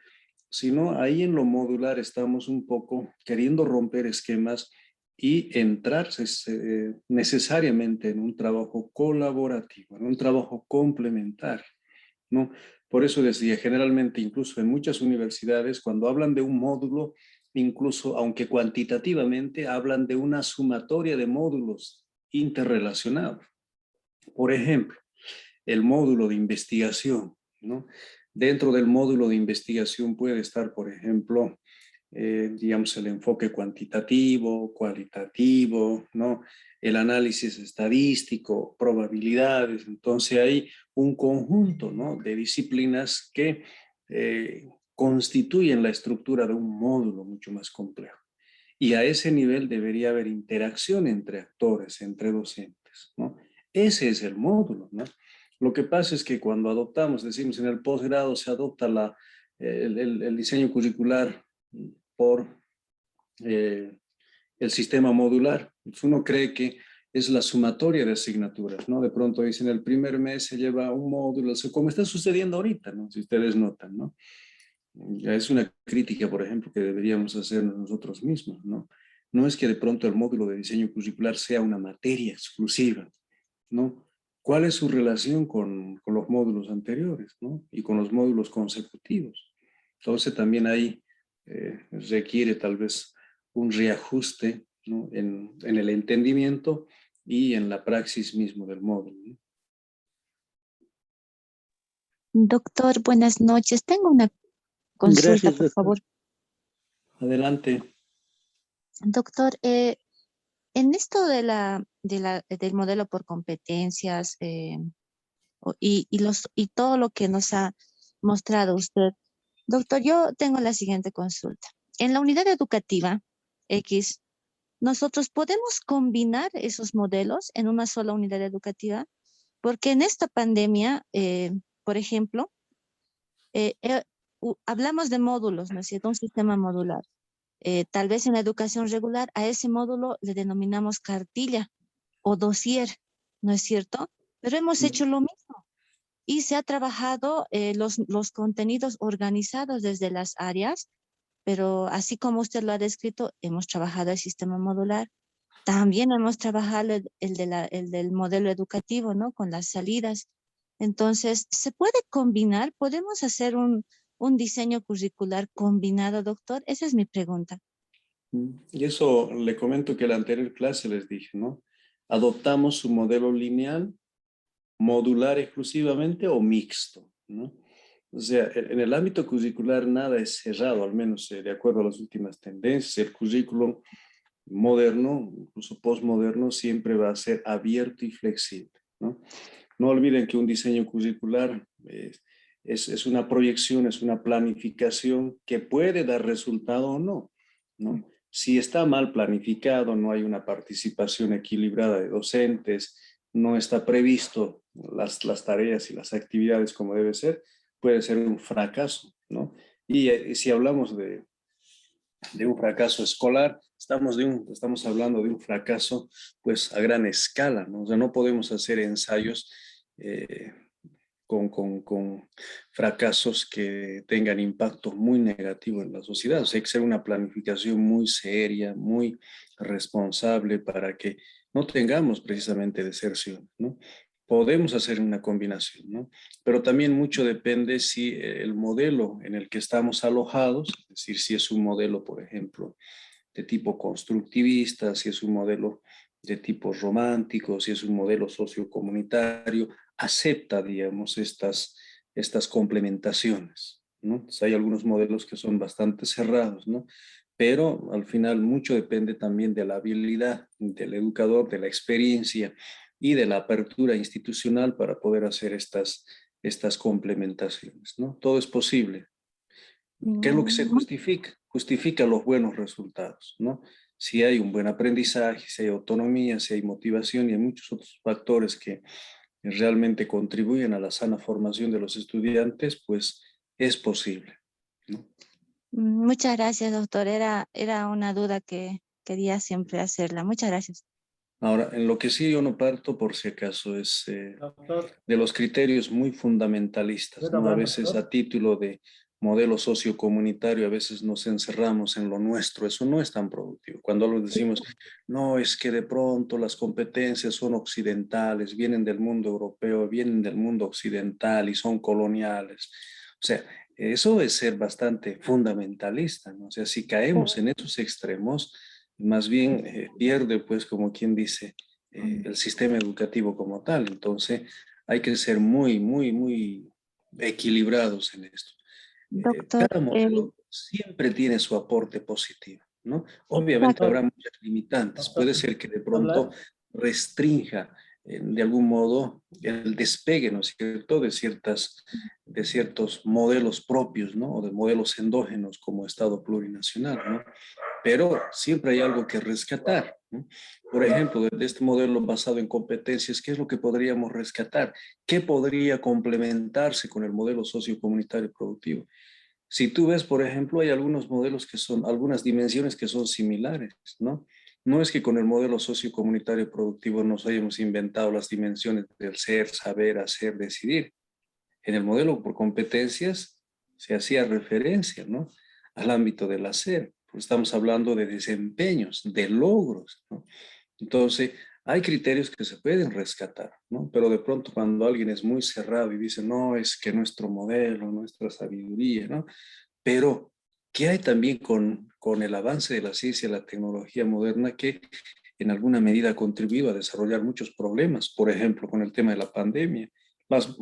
sino ahí en lo modular estamos un poco queriendo romper esquemas y entrar necesariamente en un trabajo colaborativo, en un trabajo complementario, ¿no? Por eso decía, generalmente, incluso en muchas universidades, cuando hablan de un módulo, incluso aunque cuantitativamente, hablan de una sumatoria de módulos interrelacionados. Por ejemplo, el módulo de investigación, ¿no? Dentro del módulo de investigación puede estar, por ejemplo, digamos, el enfoque cuantitativo, cualitativo, ¿no?, el análisis estadístico, probabilidades. Entonces hay un conjunto, ¿no?, de disciplinas que constituyen la estructura de un módulo mucho más complejo. Y a ese nivel debería haber interacción entre actores, entre docentes, ¿no? Ese es el módulo, ¿no? Lo que pasa es que cuando adoptamos, decimos en el posgrado se adopta el diseño curricular por el sistema modular. Pues uno cree que es la sumatoria de asignaturas, ¿no? De pronto dicen el primer mes se lleva un módulo, como está sucediendo ahorita, ¿no? Si ustedes notan, ¿no? Ya es una crítica, por ejemplo, que deberíamos hacer nosotros mismos, ¿no? No es que de pronto el módulo de diseño curricular sea una materia exclusiva, ¿no? ¿Cuál es su relación con los módulos anteriores, ¿no?, y con los módulos consecutivos? Entonces también ahí requiere tal vez un reajuste, ¿no?, en el entendimiento y en la praxis mismo del módulo, ¿no? Doctor, buenas noches. Tengo una consulta, Gracias, por doctor. favor. Adelante. Doctor, en esto del modelo por competencias y todo lo que nos ha mostrado usted, doctor, yo tengo la siguiente consulta. En la unidad educativa X, ¿nosotros podemos combinar esos modelos en una sola unidad educativa? Porque en esta pandemia, por ejemplo, hablamos de módulos, ¿no es cierto? Un sistema modular. Tal vez en la educación regular a ese módulo le denominamos cartilla o dossier, ¿no es cierto? Pero hemos hecho lo mismo y se ha trabajado los contenidos organizados desde las áreas, pero así como usted lo ha descrito, hemos trabajado el sistema modular. También hemos trabajado el del modelo educativo, ¿no? Con las salidas. Entonces, ¿se puede combinar? ¿Podemos hacer un diseño curricular combinado, doctor? Esa es mi pregunta. Y eso le comento que en la anterior clase les dije, ¿no? Adoptamos un modelo lineal, modular exclusivamente o mixto, ¿no? O sea, en el ámbito curricular nada es cerrado, al menos de acuerdo a las últimas tendencias. El currículum moderno, incluso postmoderno, siempre va a ser abierto y flexible, ¿no? No olviden que un diseño curricular es una proyección, es una planificación que puede dar resultado o no, ¿no? Si está mal planificado, no hay una participación equilibrada de docentes, no está previsto las tareas y las actividades como debe ser, puede ser un fracaso, ¿no? Y si hablamos de un fracaso escolar, estamos hablando de un fracaso pues a gran escala, ¿no? O sea, no podemos hacer ensayos con fracasos que tengan impacto muy negativo en la sociedad. O sea, hay que hacer una planificación muy seria, muy responsable para que no tengamos precisamente deserción, ¿no? Podemos hacer una combinación, ¿no? Pero también mucho depende si el modelo en el que estamos alojados, es decir, si es un modelo, por ejemplo, de tipo constructivista, si es un modelo de tipo romántico, si es un modelo sociocomunitario, acepta, digamos, estas complementaciones, ¿no? Entonces, hay algunos modelos que son bastante cerrados, ¿no? Pero al final mucho depende también de la habilidad del educador, de la experiencia y de la apertura institucional para poder hacer estas complementaciones, ¿no? Todo es posible. ¿Qué es lo que se justifica? Justifica los buenos resultados, ¿no? Si hay un buen aprendizaje, si hay autonomía, si hay motivación y hay muchos otros factores que realmente contribuyen a la sana formación de los estudiantes, pues es posible, ¿no? Muchas gracias, doctor. Era una duda que quería siempre hacerla. Muchas gracias. Ahora, en lo que sí yo no parto, por si acaso, es de los criterios muy fundamentalistas, ¿no? A veces a título de modelo sociocomunitario, a veces nos encerramos en lo nuestro, eso no es tan productivo. Cuando lo decimos, no, es que de pronto las competencias son occidentales, vienen del mundo europeo, vienen del mundo occidental y son coloniales. O sea, eso es ser bastante fundamentalista, ¿no? O sea, si caemos en esos extremos, más bien pierde, pues, como quien dice, el sistema educativo como tal. Entonces, hay que ser muy, muy, muy equilibrados en esto. Doctor, Cada modelo siempre tiene su aporte positivo, ¿no? Obviamente exacto. habrá muchas limitantes. Puede ser que de pronto restrinja de algún modo el despegue, ¿no es cierto?, de ciertos modelos propios, ¿no? O de modelos endógenos como Estado plurinacional, ¿no? Pero siempre hay algo que rescatar, ¿no? Por ejemplo, de este modelo basado en competencias, ¿qué es lo que podríamos rescatar? ¿Qué podría complementarse con el modelo sociocomunitario productivo? Si tú ves, por ejemplo, hay algunos modelos que son, algunas dimensiones que son similares, ¿no? No es que con el modelo sociocomunitario productivo nos hayamos inventado las dimensiones del ser, saber, hacer, decidir. En el modelo por competencias se hacía referencia, ¿no?, al ámbito del hacer. Pues estamos hablando de desempeños, de logros, ¿no? Entonces, hay criterios que se pueden rescatar, ¿no? Pero de pronto cuando alguien es muy cerrado y dice, no, es que nuestro modelo, nuestra sabiduría, ¿no? Pero, ¿qué hay también con el avance de la ciencia y la tecnología moderna que en alguna medida ha contribuido a desarrollar muchos problemas? Por ejemplo, con el tema de la pandemia. Las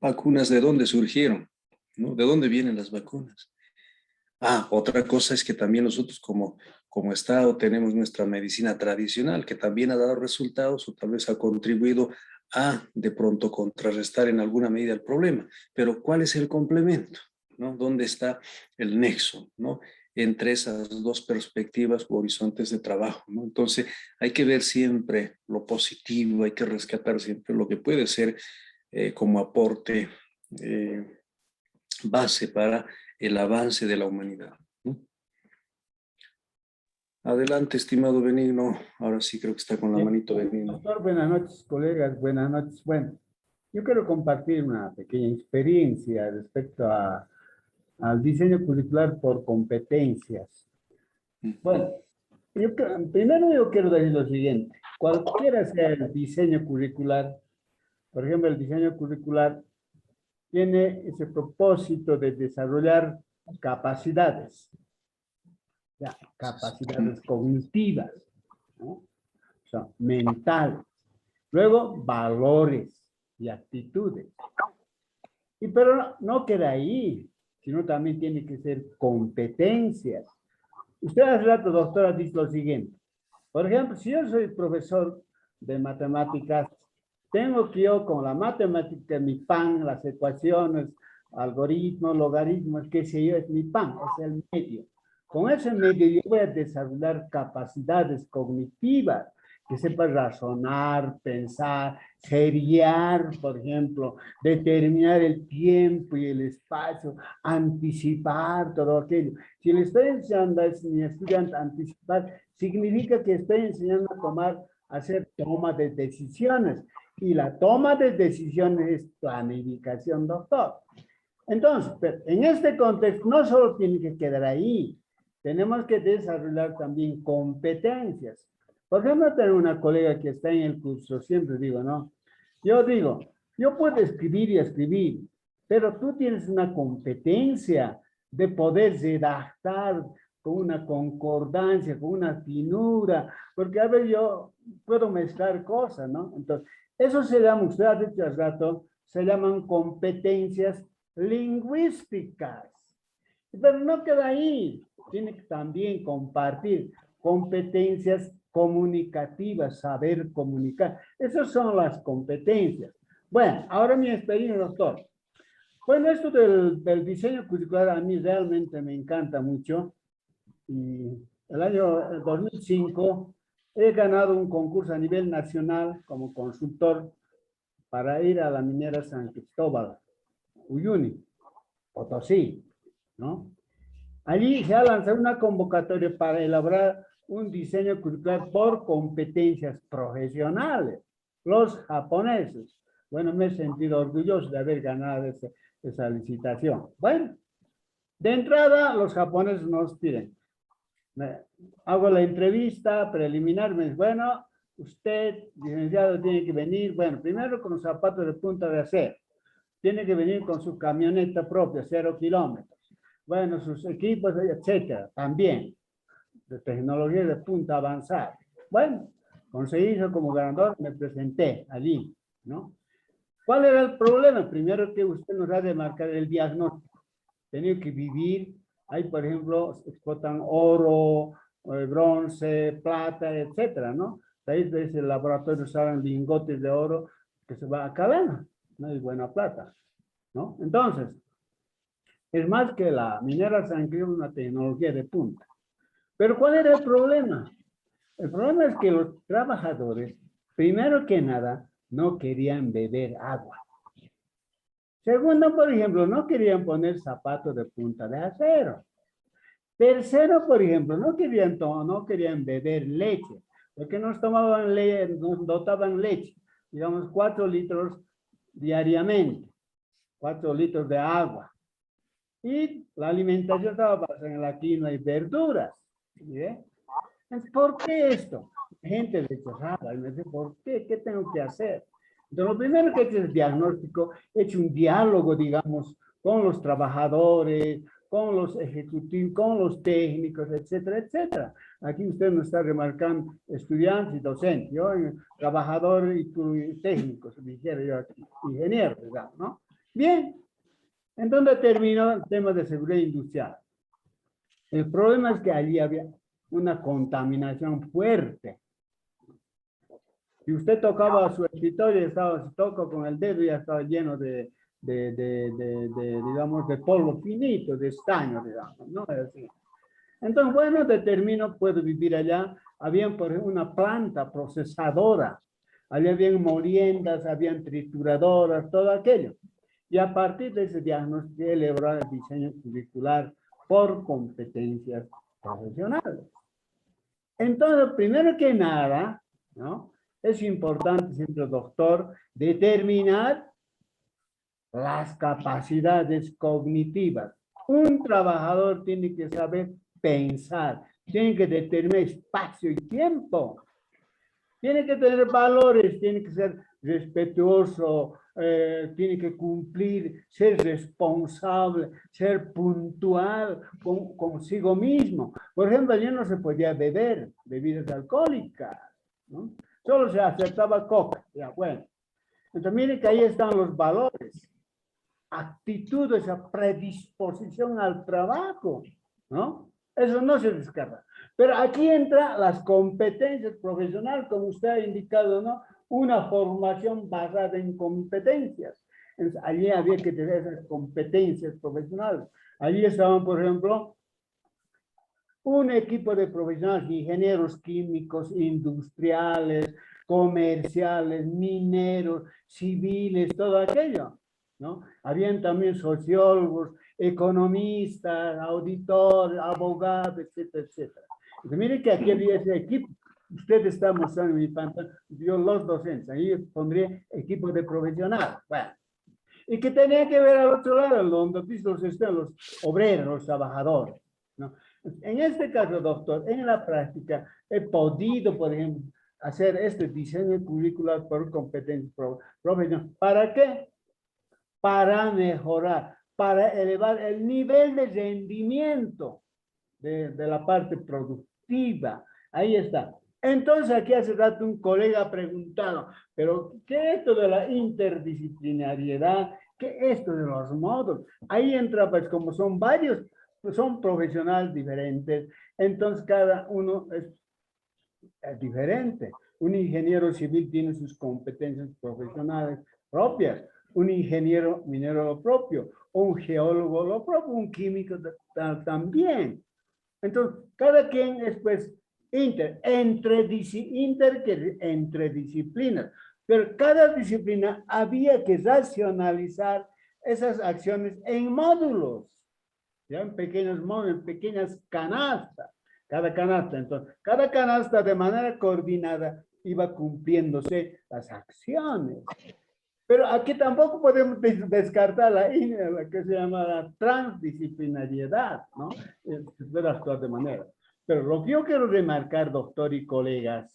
vacunas, ¿de dónde surgieron? ¿No? ¿De dónde vienen las vacunas? Otra cosa es que también nosotros como Estado tenemos nuestra medicina tradicional que también ha dado resultados o tal vez ha contribuido a de pronto contrarrestar en alguna medida el problema. Pero ¿cuál es el complemento? ¿No? ¿Dónde está el nexo? ¿No? Entre esas dos perspectivas o horizontes de trabajo, ¿no? Entonces hay que ver siempre lo positivo, hay que rescatar siempre lo que puede ser como aporte base para el avance de la humanidad, ¿no? Adelante, estimado Benigno. Ahora sí creo que está con la manito Benigno. Doctor, buenas noches, colegas, buenas noches. Bueno, yo quiero compartir una pequeña experiencia respecto al diseño curricular por competencias. Bueno, primero yo quiero decir lo siguiente. Cualquiera sea el diseño curricular, por ejemplo, el diseño curricular tiene ese propósito de desarrollar capacidades, ya, capacidades cognitivas, ¿no? O sea, mentales. Luego, valores y actitudes. Pero no queda ahí, sino también tiene que ser competencias. Usted hace rato, doctora, dice lo siguiente. Por ejemplo, si yo soy profesor de matemáticas, tengo que yo con la matemática, mi pan, las ecuaciones, algoritmos, logaritmos, qué sé yo, es mi pan, es el medio. Con ese medio yo voy a desarrollar capacidades cognitivas, que sepa razonar, pensar, seriar, por ejemplo, determinar el tiempo y el espacio, anticipar todo aquello. Si le estoy enseñando a mi estudiante a anticipar, significa que estoy enseñando a hacer toma de decisiones. Y la toma de decisiones es planificación, doctor. Entonces, en este contexto no solo tiene que quedar ahí, tenemos que desarrollar también competencias. Por ejemplo, tengo una colega que está en el curso, siempre digo, ¿no? Yo digo, yo puedo escribir y escribir, pero tú tienes una competencia de poder redactar con una concordancia, con una finura, porque a ver, yo puedo mezclar cosas, ¿no? Entonces, eso se llama, usted ha dicho hace rato, se llaman competencias lingüísticas. Pero no queda ahí, tiene que también compartir competencias comunicativas, saber comunicar. Esas son las competencias. Bueno, ahora mi experiencia, doctor. Bueno, esto del diseño curricular a mí realmente me encanta mucho. Y el año 2005 he ganado un concurso a nivel nacional como consultor para ir a la minera San Cristóbal, Uyuni, Potosí, ¿no? Allí se ha lanzado una convocatoria para elaborar un diseño curricular por competencias profesionales, los japoneses. Bueno, me he sentido orgulloso de haber ganado esa licitación. Bueno, de entrada los japoneses nos piden, hago la entrevista preliminar, me dice, bueno, usted, licenciado, tiene que venir, bueno, primero con los zapatos de punta de acero, tiene que venir con su camioneta propia, 0 kilómetros, bueno, sus equipos, etcétera, también, de tecnología de punta avanzada. Bueno, conseguí eso como ganador, me presenté allí, ¿no? ¿Cuál era el problema? Primero que usted nos ha de marcar el diagnóstico. Tenía que vivir, ahí por ejemplo, explotan oro, bronce, plata, etcétera, ¿no? Ahí desde el laboratorio salen lingotes de oro que se va a cadena, no es buena plata, ¿no? Entonces, es más que la minera San Cristóbal, una tecnología de punta. Pero ¿cuál era el problema? El problema es que los trabajadores, primero que nada, no querían beber agua. Segundo, por ejemplo, no querían poner zapatos de punta de acero. Tercero, por ejemplo, no querían beber leche, porque nos tomaban leche, nos dotaban leche, digamos 4 litros diariamente, 4 litros de agua. Y la alimentación estaba basada en la quinoa y verduras. ¿Sí? Entonces, ¿por qué esto? Gente rechazada, y me dice, ¿por qué? ¿Qué tengo que hacer? Entonces, lo primero que he hecho es el diagnóstico, he hecho un diálogo, digamos, con los trabajadores, con los ejecutivos, con los técnicos, etcétera, etcétera. Aquí usted nos está remarcando estudiantes y docentes, yo, trabajadores y técnicos, dijera yo aquí, ingenieros, digamos, ¿no? Bien, entonces terminó el tema de seguridad industrial. El problema es que allí había una contaminación fuerte. Si usted tocaba su escritorio, si toco con el dedo, ya estaba lleno digamos, de polvo finito, de estaño, digamos, ¿no? Es así. Entonces, bueno, determino, puedo vivir allá. Había, por ejemplo, una planta procesadora. Allí habían moliendas, habían trituradoras, todo aquello. Y a partir de ese diagnóstico, elaborar el diseño curricular por competencias profesionales. Entonces, primero que nada, ¿no? Es importante, siempre, doctor, determinar las capacidades cognitivas. Un trabajador tiene que saber pensar, tiene que determinar espacio y tiempo, tiene que tener valores, tiene que ser respetuoso, tiene que cumplir, ser responsable, ser puntual consigo mismo. Por ejemplo, allí no se podía beber bebidas alcohólicas, ¿no? Solo se aceptaba coca, ya bueno. Entonces, miren que ahí están los valores, actitudes, esa predisposición al trabajo, ¿no? Eso no se descarta. Pero aquí entran las competencias profesionales, como usted ha indicado, ¿no? Una formación basada en competencias. Entonces, allí había que tener esas competencias profesionales. Allí estaban, por ejemplo, un equipo de profesionales, ingenieros químicos, industriales, comerciales, mineros, civiles, todo aquello, ¿no? Habían también sociólogos, economistas, auditores, abogados, etcétera, etcétera. Entonces, miren que aquí había ese equipo. Usted está mostrando en mi pantalla, yo los docentes, ahí pondría equipo de profesionales. Bueno, y que tenía que ver al otro lado, donde están los obreros, los trabajadores, ¿no? En este caso, doctor, en la práctica he podido, por ejemplo, hacer este diseño curricular por competencia profesional. ¿Para qué? Para mejorar, para elevar el nivel de rendimiento de la parte productiva. Ahí está. Entonces, aquí hace rato un colega ha preguntado, pero ¿qué es esto de la interdisciplinariedad? ¿Qué es esto de los módulos? Ahí entra, pues, como son varios, pues, son profesionales diferentes, entonces cada uno es diferente. Un ingeniero civil tiene sus competencias profesionales propias, un ingeniero minero lo propio, un geólogo lo propio, un químico también. Entonces, cada quien es, pues, entre disciplinas, pero cada disciplina había que racionalizar esas acciones en módulos, ya en pequeños módulos, en pequeñas canastas, cada canasta. Entonces, cada canasta de manera coordinada iba cumpliéndose las acciones. Pero aquí tampoco podemos descartar la que se llama la transdisciplinariedad, ¿no? Se puede actuar de manera. Pero lo que yo quiero remarcar, doctor y colegas,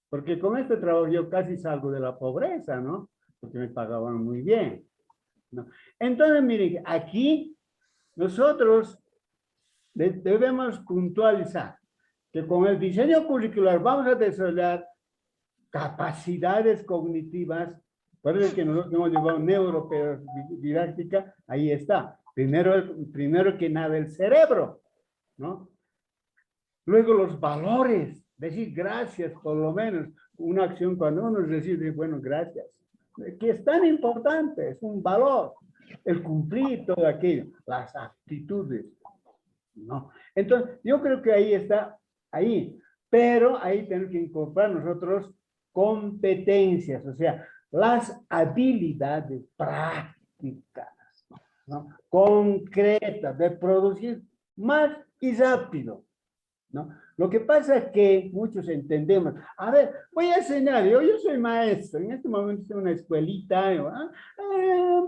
porque con este trabajo yo casi salgo de la pobreza, ¿no? Porque me pagaban muy bien, ¿no? Entonces, miren, aquí nosotros debemos puntualizar que con el diseño curricular vamos a desarrollar capacidades cognitivas. Por eso es que nosotros hemos llevado neurodidáctica, ahí está. Primero que nada el cerebro, ¿no? Luego los valores, decir gracias, por lo menos una acción cuando uno recibe, bueno, gracias, que es tan importante, es un valor, el cumplir todo aquello, las actitudes, ¿no? Entonces, yo creo que ahí está, ahí, pero ahí tenemos que incorporar nosotros competencias, o sea, las habilidades prácticas, ¿no? Concretas, de producir más y rápido, ¿no? Lo que pasa es que muchos entendemos, a ver, voy a enseñar, yo soy maestro, en este momento estoy en una escuelita,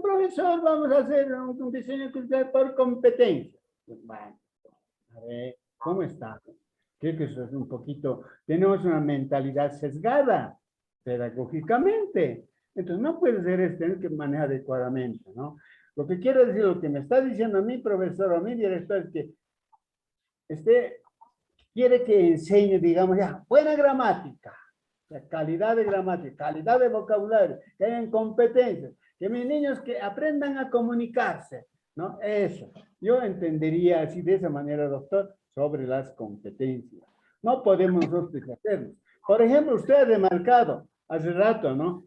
profesor, vamos a hacer un diseño cultural por competencia. Bueno, a ver, ¿cómo está? Creo que eso es un poquito, tenemos una mentalidad sesgada pedagógicamente. Entonces, no puede ser esto, tener que manejar adecuadamente, ¿no? Lo que quiero decir, lo que me está diciendo a mi profesor, a mi director, es que quiere que enseñe, digamos, ya, buena gramática, calidad de gramática, calidad de vocabulario, que hayan competencias, que mis niños que aprendan a comunicarse, ¿no? Eso. Yo entendería así de esa manera, doctor, sobre las competencias. No podemos nosotros hacerlo. Por ejemplo, usted ha remarcado hace rato, ¿no?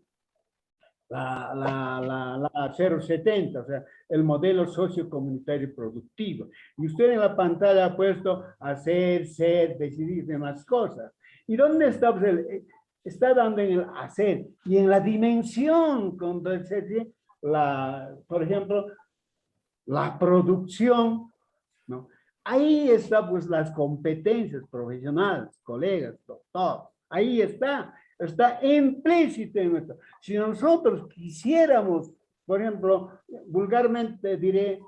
La 070, o sea, el modelo sociocomunitario y productivo. Y usted en la pantalla ha puesto hacer, ser, decidir demás cosas. ¿Y dónde está? Pues está dando en el hacer y en la dimensión, cuando por ejemplo, la producción, ¿no? Ahí está pues las competencias profesionales, colegas, doctor, ahí está implícito en esto. Si nosotros quisiéramos, por ejemplo, vulgarmente diré,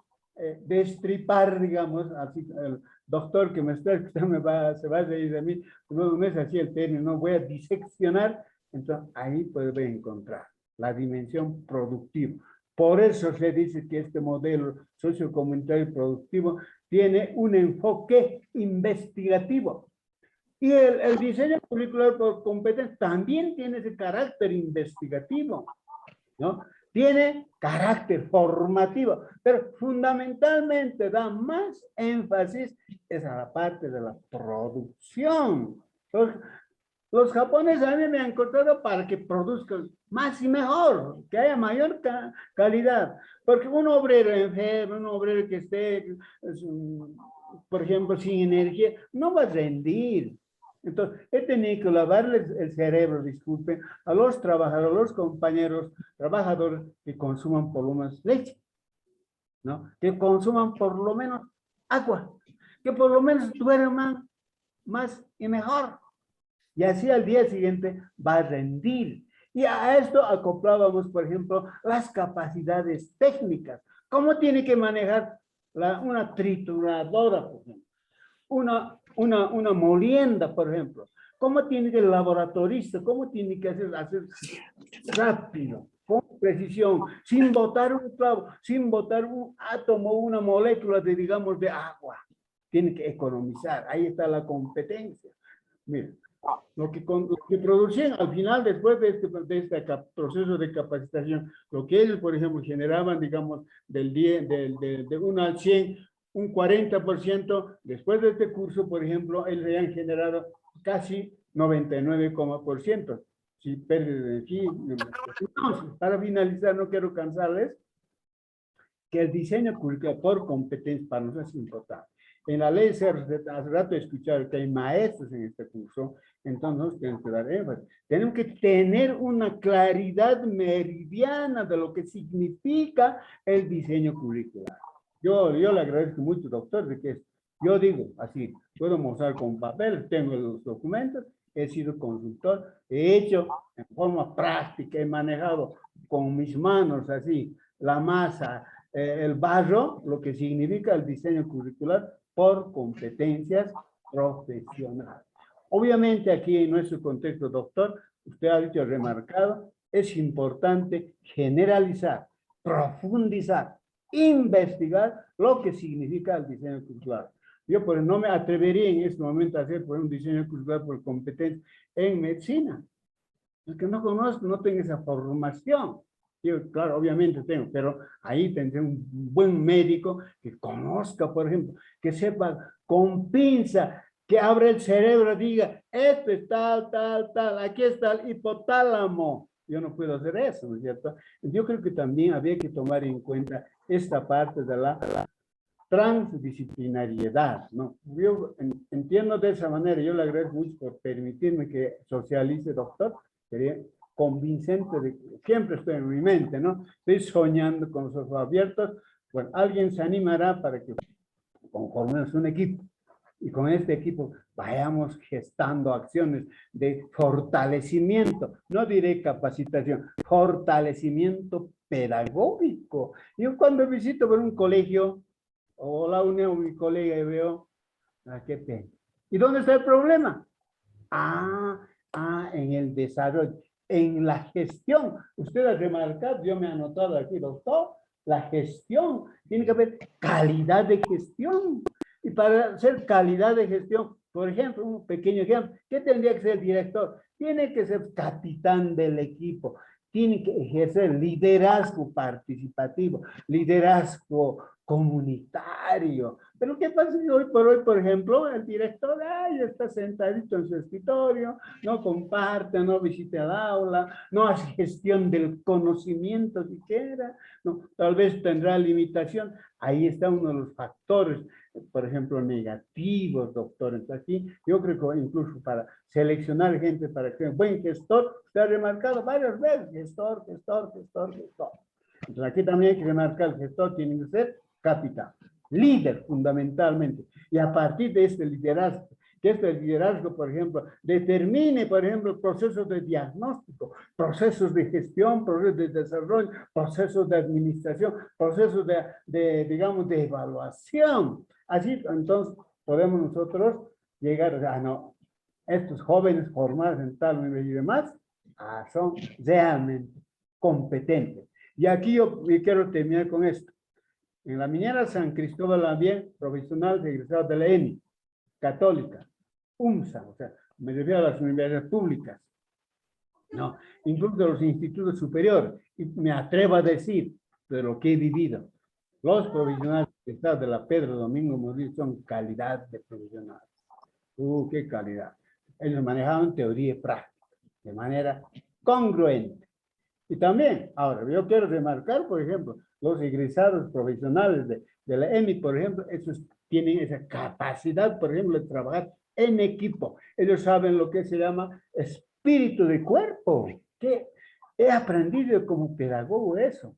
destripar, digamos, así, el doctor que me está escuchando se va a reír de mí, no es así el término, no voy a diseccionar, entonces ahí puede encontrar la dimensión productiva. Por eso se dice que este modelo sociocomunitario productivo tiene un enfoque investigativo. Y el diseño curricular por competencia también tiene ese carácter investigativo, ¿no? Tiene carácter formativo, pero fundamentalmente da más énfasis a la parte de la producción. Los japoneses a mí me han contado para que produzcan más y mejor, que haya mayor calidad. Porque un obrero enfermo, un obrero que esté, por ejemplo, sin energía, no va a rendir. Entonces, he tenido que lavarles el cerebro, disculpen, a los trabajadores, a los compañeros trabajadores que consuman por lo menos leche, ¿no? Que consuman por lo menos agua, que por lo menos duerman más y mejor. Y así al día siguiente va a rendir. Y a esto acoplábamos, por ejemplo, las capacidades técnicas. ¿Cómo tiene que manejar una trituradora, por ejemplo? Una molienda, por ejemplo. ¿Cómo tiene que el laboratorista, cómo tiene que hacer rápido, con precisión, sin botar un clavo, sin botar un átomo, una molécula de, digamos, de agua? Tiene que economizar. Ahí está la competencia. Miren. Lo que producían al final, después de este proceso de capacitación, lo que ellos, por ejemplo, generaban, digamos, de 1 al 100, un 40%, después de este curso, por ejemplo, ellos habían generado casi 99%. Si pierden aquí. Entonces, para finalizar, no quiero cansarles, que el diseño curricular por competencia para nosotros es importante. En la ley hace rato he escuchado que hay maestros en este curso, entonces nos tenemos que dar énfasis. Tenemos que tener una claridad meridiana de lo que significa el diseño curricular. Yo le agradezco mucho, doctor, de que yo digo así, puedo mostrar con papel, tengo los documentos, he sido consultor, he hecho en forma práctica, he manejado con mis manos así la masa, el barro, lo que significa el diseño curricular por competencias profesionales. Obviamente aquí en nuestro contexto, doctor, usted ha dicho, remarcado, es importante generalizar, profundizar, investigar lo que significa el diseño curricular. Yo pues no me atrevería en este momento a hacer un diseño curricular por competencia en medicina. Es que no conozco, no tengo esa formación. Yo, claro, obviamente tengo, pero ahí tendré un buen médico que conozca, por ejemplo, que sepa con pinza, que abra el cerebro y diga, esto es tal, aquí está el hipotálamo. Yo no puedo hacer eso, ¿no es cierto? Yo creo que también había que tomar en cuenta esta parte de la transdisciplinariedad, ¿no? Yo entiendo de esa manera, yo le agradezco mucho por permitirme que socialice, doctor, sería convincente, siempre estoy en mi mente, ¿no? Estoy soñando con los ojos abiertos. Bueno, alguien se animará para que conformemos un equipo y con este equipo vayamos gestando acciones de fortalecimiento, no diré capacitación, fortalecimiento pedagógico. Yo cuando visito por un colegio o la unión, mi colega, y veo, qué pena. ¿Y dónde está el problema? En el desarrollo, en la gestión. Usted ha remarcado, yo me he anotado aquí, doctor, la gestión. Tiene que haber calidad de gestión. Y para hacer calidad de gestión, por ejemplo, un pequeño ejemplo, ¿qué tendría que ser el director? Tiene que ser capitán del equipo. tiene que ejercer liderazgo participativo, liderazgo comunitario. Pero ¿qué pasa si hoy por hoy, por ejemplo, el director está sentadito en su escritorio, no comparte, no visita el aula, no hace gestión del conocimiento siquiera, no, tal vez tendrá limitación? Ahí está uno de los factores, por ejemplo, negativos, doctores. Aquí yo creo que incluso para seleccionar gente para que un buen gestor, usted ha remarcado varias veces, gestor. Entonces aquí también hay que remarcar, el gestor tiene que ser capitán, líder fundamentalmente. Y a partir de este liderazgo, que este liderazgo, por ejemplo, determine, por ejemplo, procesos de diagnóstico, procesos de gestión, procesos de desarrollo, procesos de administración, procesos digamos, de evaluación. Así, entonces, podemos nosotros llegar a, no, estos jóvenes formados en tal nivel y demás, son realmente competentes. Y aquí yo quiero terminar con esto. En la minera San Cristóbal también, profesional egresado de la ENI, católica, UMSA, o sea, me refiero a las universidades públicas, no, incluso de los institutos superiores, y me atrevo a decir, de lo que he vivido, los profesionales egresados de la Pedro Domingo Murillo son calidad de profesionales. ¡Qué calidad! Ellos manejaban teoría y práctica, de manera congruente. Y también, ahora, yo quiero remarcar, por ejemplo, los egresados profesionales de la EMI, por ejemplo, esos tienen esa capacidad, por ejemplo, de trabajar en equipo. Ellos saben lo que se llama espíritu de cuerpo, que he aprendido como pedagogo eso.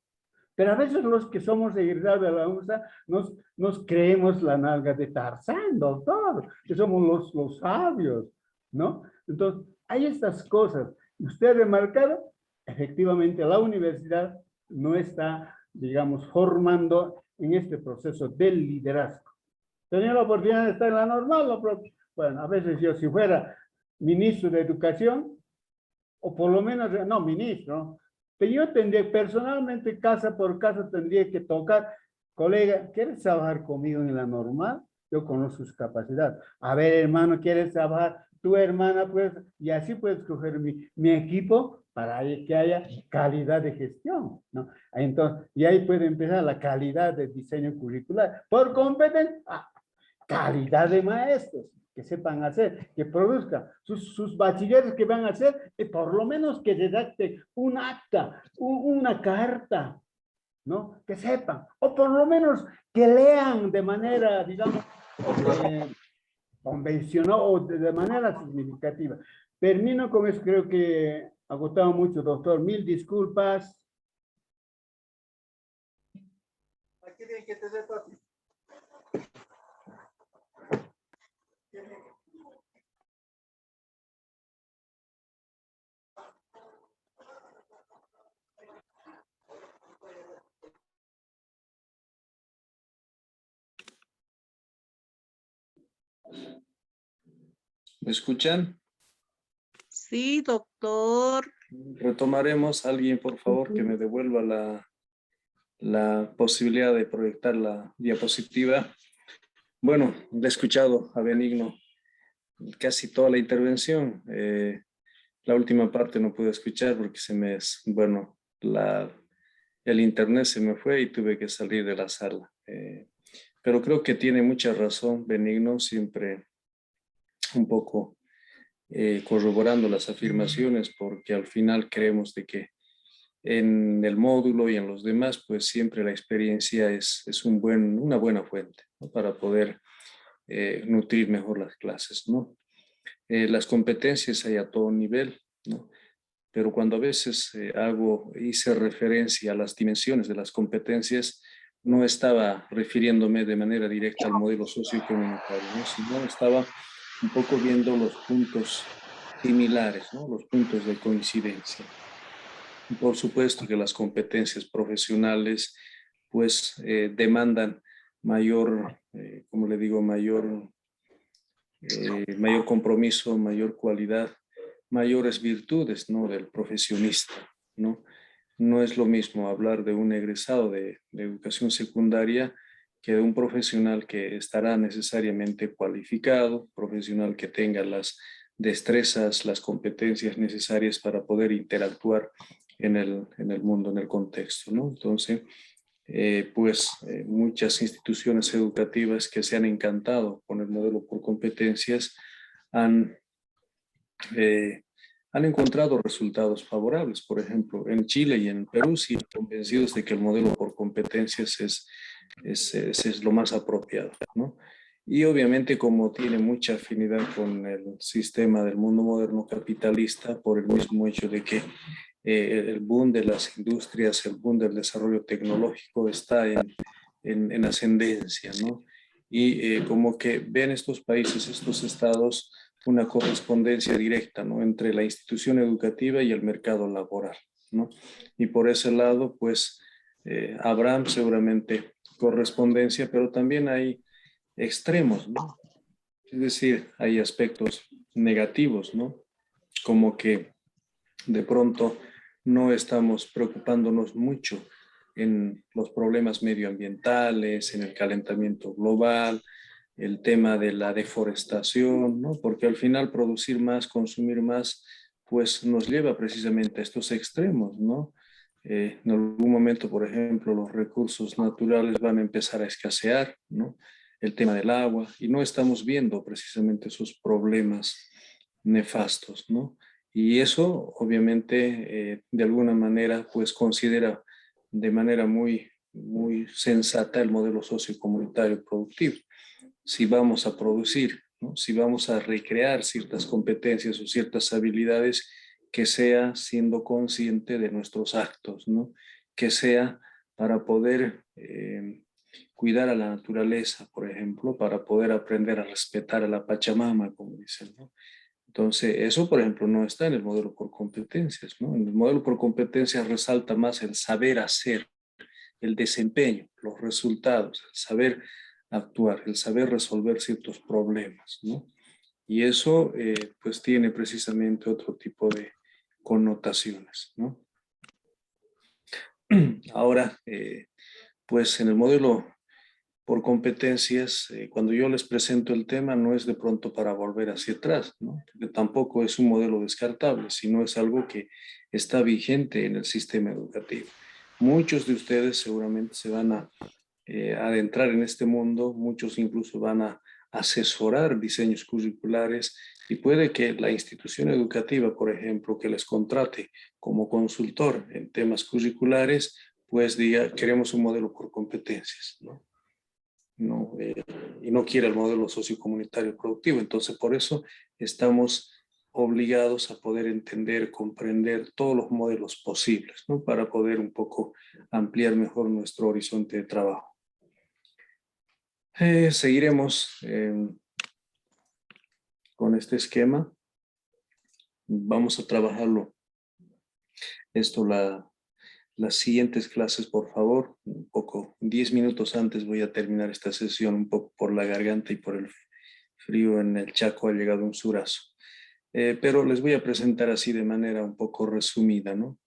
Pero a veces los que somos egresados de la UNSA nos creemos la nalga de Tarzán, doctor, que somos los sabios, ¿no? Entonces, hay estas cosas. Usted ha remarcado, efectivamente, la universidad no está, digamos, formando en este proceso del liderazgo. Tenía la oportunidad de estar en la normal, bueno, a veces yo si fuera ministro de Educación, o por lo menos, no, ministro, pero yo tendría, personalmente, casa por casa, tendría que tocar, colega, ¿quieres trabajar conmigo en la normal? Yo conozco sus capacidades. A ver, hermano, ¿quieres trabajar? Tu hermana, pues, y así puedes coger mi equipo para que haya calidad de gestión, ¿no? Entonces, y ahí puede empezar la calidad de diseño curricular. Por competencia, calidad de maestros que sepan hacer, que produzcan sus bachilleres que van a hacer, y por lo menos que redacten un acta, una carta, ¿no? Que sepan, o por lo menos que lean de manera, digamos, convencional o de manera significativa. Termino con eso, creo que he agotado mucho, doctor. Mil disculpas. Aquí tiene que tener papi. ¿Me escuchan? Sí, doctor. Retomaremos. Alguien, por favor, que me devuelva la posibilidad de proyectar la diapositiva. Bueno, he escuchado a Benigno casi toda la intervención. La última parte no pude escuchar porque bueno, el internet se me fue y tuve que salir de la sala. Pero creo que tiene mucha razón Benigno, siempre un poco corroborando las afirmaciones, porque al final creemos de que en el módulo y en los demás, pues siempre la experiencia es una buena fuente, ¿no? Para poder nutrir mejor las clases, ¿no? Las competencias hay a todo nivel, ¿no? Pero cuando a veces hice referencia a las dimensiones de las competencias, no estaba refiriéndome de manera directa al modelo sociocomunitario, ¿no? Sino estaba un poco viendo los puntos similares, ¿no? Los puntos de coincidencia. Y por supuesto que las competencias profesionales pues demandan mayor, como le digo, mayor compromiso, mayor cualidad, mayores virtudes, ¿no? Del profesionista, ¿no? No es lo mismo hablar de un egresado de educación secundaria que de un profesional que estará necesariamente cualificado, profesional que tenga las destrezas, las competencias necesarias para poder interactuar en el mundo, en el contexto, ¿no? Entonces, muchas instituciones educativas que se han encantado con el modelo por competencias han encontrado resultados favorables. Por ejemplo, en Chile y en Perú, sí, convencidos de que el modelo por competencias es lo más apropiado, ¿no? Y obviamente, como tiene mucha afinidad con el sistema del mundo moderno capitalista, por el mismo hecho de que el boom de las industrias, el boom del desarrollo tecnológico está en ascendencia, ¿no? Y como que ven estos países, estos estados, una correspondencia directa, ¿no? Entre la institución educativa y el mercado laboral, ¿no? Y por ese lado, pues, habrá seguramente correspondencia, pero también hay extremos, ¿no? Es decir, hay aspectos negativos, ¿no? Como que de pronto no estamos preocupándonos mucho en los problemas medioambientales, en el calentamiento global, el tema de la deforestación, ¿no? Porque al final producir más, consumir más, pues nos lleva precisamente a estos extremos, ¿no? En algún momento, por ejemplo, los recursos naturales van a empezar a escasear, ¿no? El tema del agua, y no estamos viendo precisamente esos problemas nefastos, ¿no? Y eso, obviamente, de alguna manera, pues considera de manera muy, muy sensata el modelo sociocomunitario productivo. Si vamos a producir, ¿no? Si vamos a recrear ciertas competencias o ciertas habilidades, que sea siendo consciente de nuestros actos, ¿no? Que sea para poder cuidar a la naturaleza, por ejemplo, para poder aprender a respetar a la Pachamama, como dicen, ¿no? Entonces, eso, por ejemplo, no está en el modelo por competencias, ¿no? En el modelo por competencias resalta más el saber hacer, el desempeño, los resultados, el saber actuar, el saber resolver ciertos problemas, ¿no? Y eso, pues, tiene precisamente otro tipo de connotaciones, ¿no? Ahora, pues, en el modelo por competencias, cuando yo les presento el tema, no es de pronto para volver hacia atrás, ¿no? Porque tampoco es un modelo descartable, sino es algo que está vigente en el sistema educativo. Muchos de ustedes seguramente se van a adentrar en este mundo, muchos incluso van a asesorar diseños curriculares, y puede que la institución educativa, por ejemplo, que les contrate como consultor en temas curriculares, pues diga, queremos un modelo por competencias, ¿no? No, y no quiere el modelo sociocomunitario productivo. Entonces, por eso estamos obligados a poder entender, comprender todos los modelos posibles, ¿no? Para poder un poco ampliar mejor nuestro horizonte de trabajo. Seguiremos con este esquema. Vamos a trabajarlo. Las siguientes clases, por favor, un poco, 10 minutos antes voy a terminar esta sesión, un poco por la garganta y por el frío en el Chaco, ha llegado un surazo. Pero les voy a presentar así de manera un poco resumida, ¿no?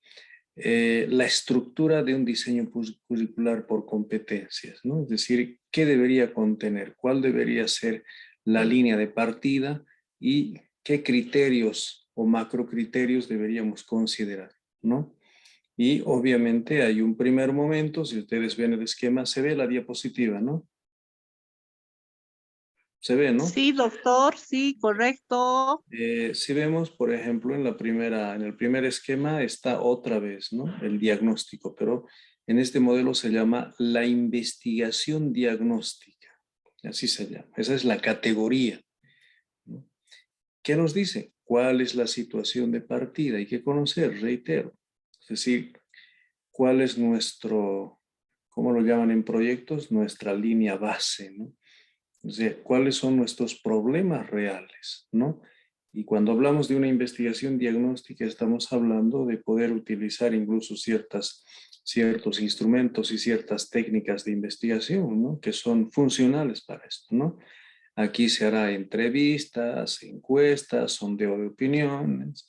La estructura de un diseño curricular por competencias, ¿no? Es decir, ¿qué debería contener? ¿Cuál debería ser la línea de partida? ¿Y qué criterios o macrocriterios deberíamos considerar, ¿no? Y obviamente hay un primer momento, si ustedes ven el esquema, se ve la diapositiva, ¿no? Se ve, ¿no? Sí, doctor, sí, correcto. Si vemos, por ejemplo, en el primer esquema está otra vez, ¿no? El diagnóstico, pero en este modelo se llama la investigación diagnóstica. Así se llama. Esa es la categoría, ¿no? ¿Qué nos dice? ¿Cuál es la situación de partida? Hay que conocer, reitero. Es decir, ¿cuál es cómo lo llaman en proyectos? Nuestra línea base, ¿no? O sea, ¿cuáles son nuestros problemas reales, ¿no? Y cuando hablamos de una investigación diagnóstica, estamos hablando de poder utilizar incluso ciertos instrumentos y ciertas técnicas de investigación, ¿no? Que son funcionales para esto, ¿no? Aquí se hará entrevistas, encuestas, sondeo de opiniones,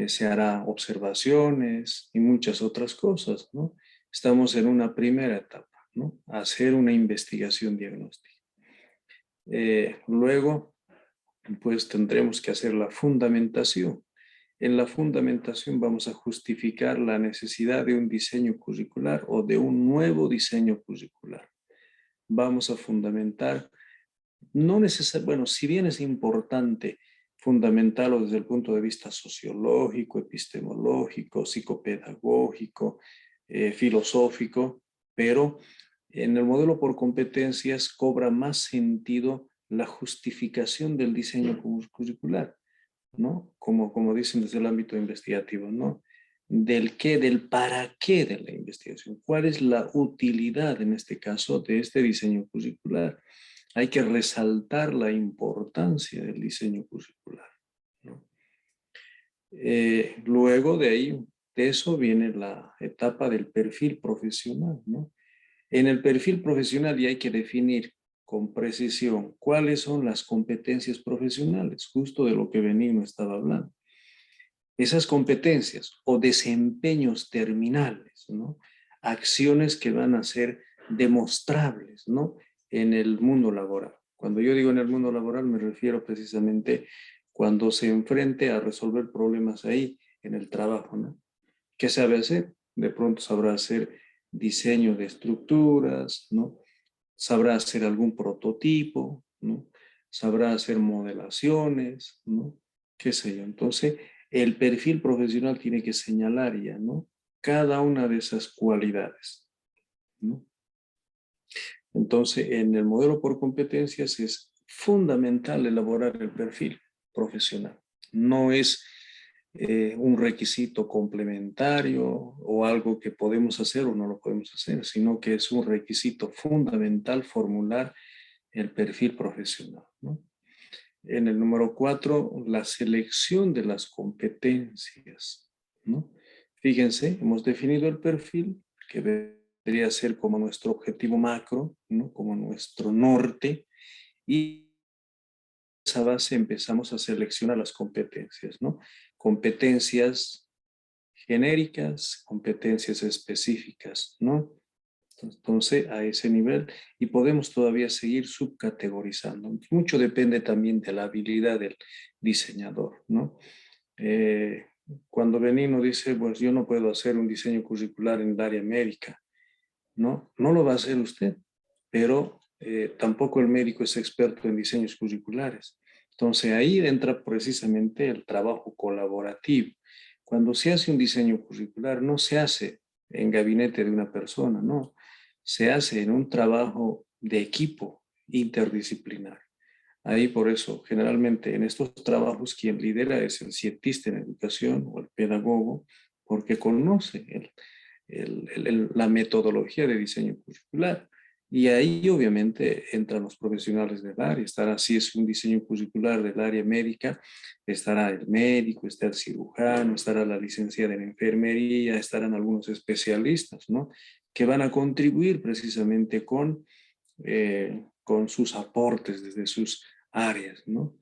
se hará observaciones y muchas otras cosas, ¿no? Estamos en una primera etapa, ¿no? Hacer una investigación diagnóstica. Luego, pues tendremos que hacer la fundamentación. En la fundamentación vamos a justificar la necesidad de un diseño curricular o de un nuevo diseño curricular. Vamos a fundamentar, no necesariamente, bueno, si bien es importante fundamentarlo desde el punto de vista sociológico, epistemológico, psicopedagógico, filosófico, pero en el modelo por competencias cobra más sentido la justificación del diseño curricular, ¿no? Como dicen desde el ámbito investigativo, ¿no? Del qué, del para qué de la investigación. ¿Cuál es la utilidad, en este caso, de este diseño curricular? Hay que resaltar la importancia del diseño curricular, ¿no? Luego de ahí, de eso viene la etapa del perfil profesional, ¿no? En el perfil profesional ya hay que definir con precisión cuáles son las competencias profesionales, justo de lo que Benigno estaba hablando. Esas competencias o desempeños terminales, ¿no? Acciones que van a ser demostrables, ¿no? En el mundo laboral. Cuando yo digo en el mundo laboral me refiero precisamente cuando se enfrente a resolver problemas ahí en el trabajo, ¿no? ¿Qué sabe hacer? De pronto sabrá hacer diseño de estructuras, ¿no? Sabrá hacer algún prototipo, ¿no? Sabrá hacer modelaciones, ¿no? Qué sé yo. Entonces, el perfil profesional tiene que señalar ya, ¿no? Cada una de esas cualidades, ¿no? Entonces, en el modelo por competencias es fundamental elaborar el perfil profesional. No es un requisito complementario o algo que podemos hacer o no lo podemos hacer, sino que es un requisito fundamental formular el perfil profesional, ¿no? En el número 4, la selección de las competencias, ¿no? Fíjense, hemos definido el perfil, que debería ser como nuestro objetivo macro, ¿no? Como nuestro norte, y a esa base empezamos a seleccionar las competencias, ¿no? Competencias genéricas, competencias específicas, ¿no? Entonces, a ese nivel, y podemos todavía seguir subcategorizando. Mucho depende también de la habilidad del diseñador, ¿no? Cuando Benigno dice, pues yo no puedo hacer un diseño curricular en el área médica, ¿no? No lo va a hacer usted, pero tampoco el médico es experto en diseños curriculares. Entonces, ahí entra precisamente el trabajo colaborativo. Cuando se hace un diseño curricular, no se hace en gabinete de una persona, no. Se hace en un trabajo de equipo interdisciplinar. Ahí por eso, generalmente en estos trabajos quien lidera es el cientista en educación o el pedagogo, porque conoce la metodología de diseño curricular. Y ahí obviamente entran los profesionales del área. Estará, si es un diseño curricular del área médica, estará el médico, está el cirujano, estará la licenciada en enfermería, estarán algunos especialistas, ¿no? Que van a contribuir precisamente con sus aportes desde sus áreas, ¿no?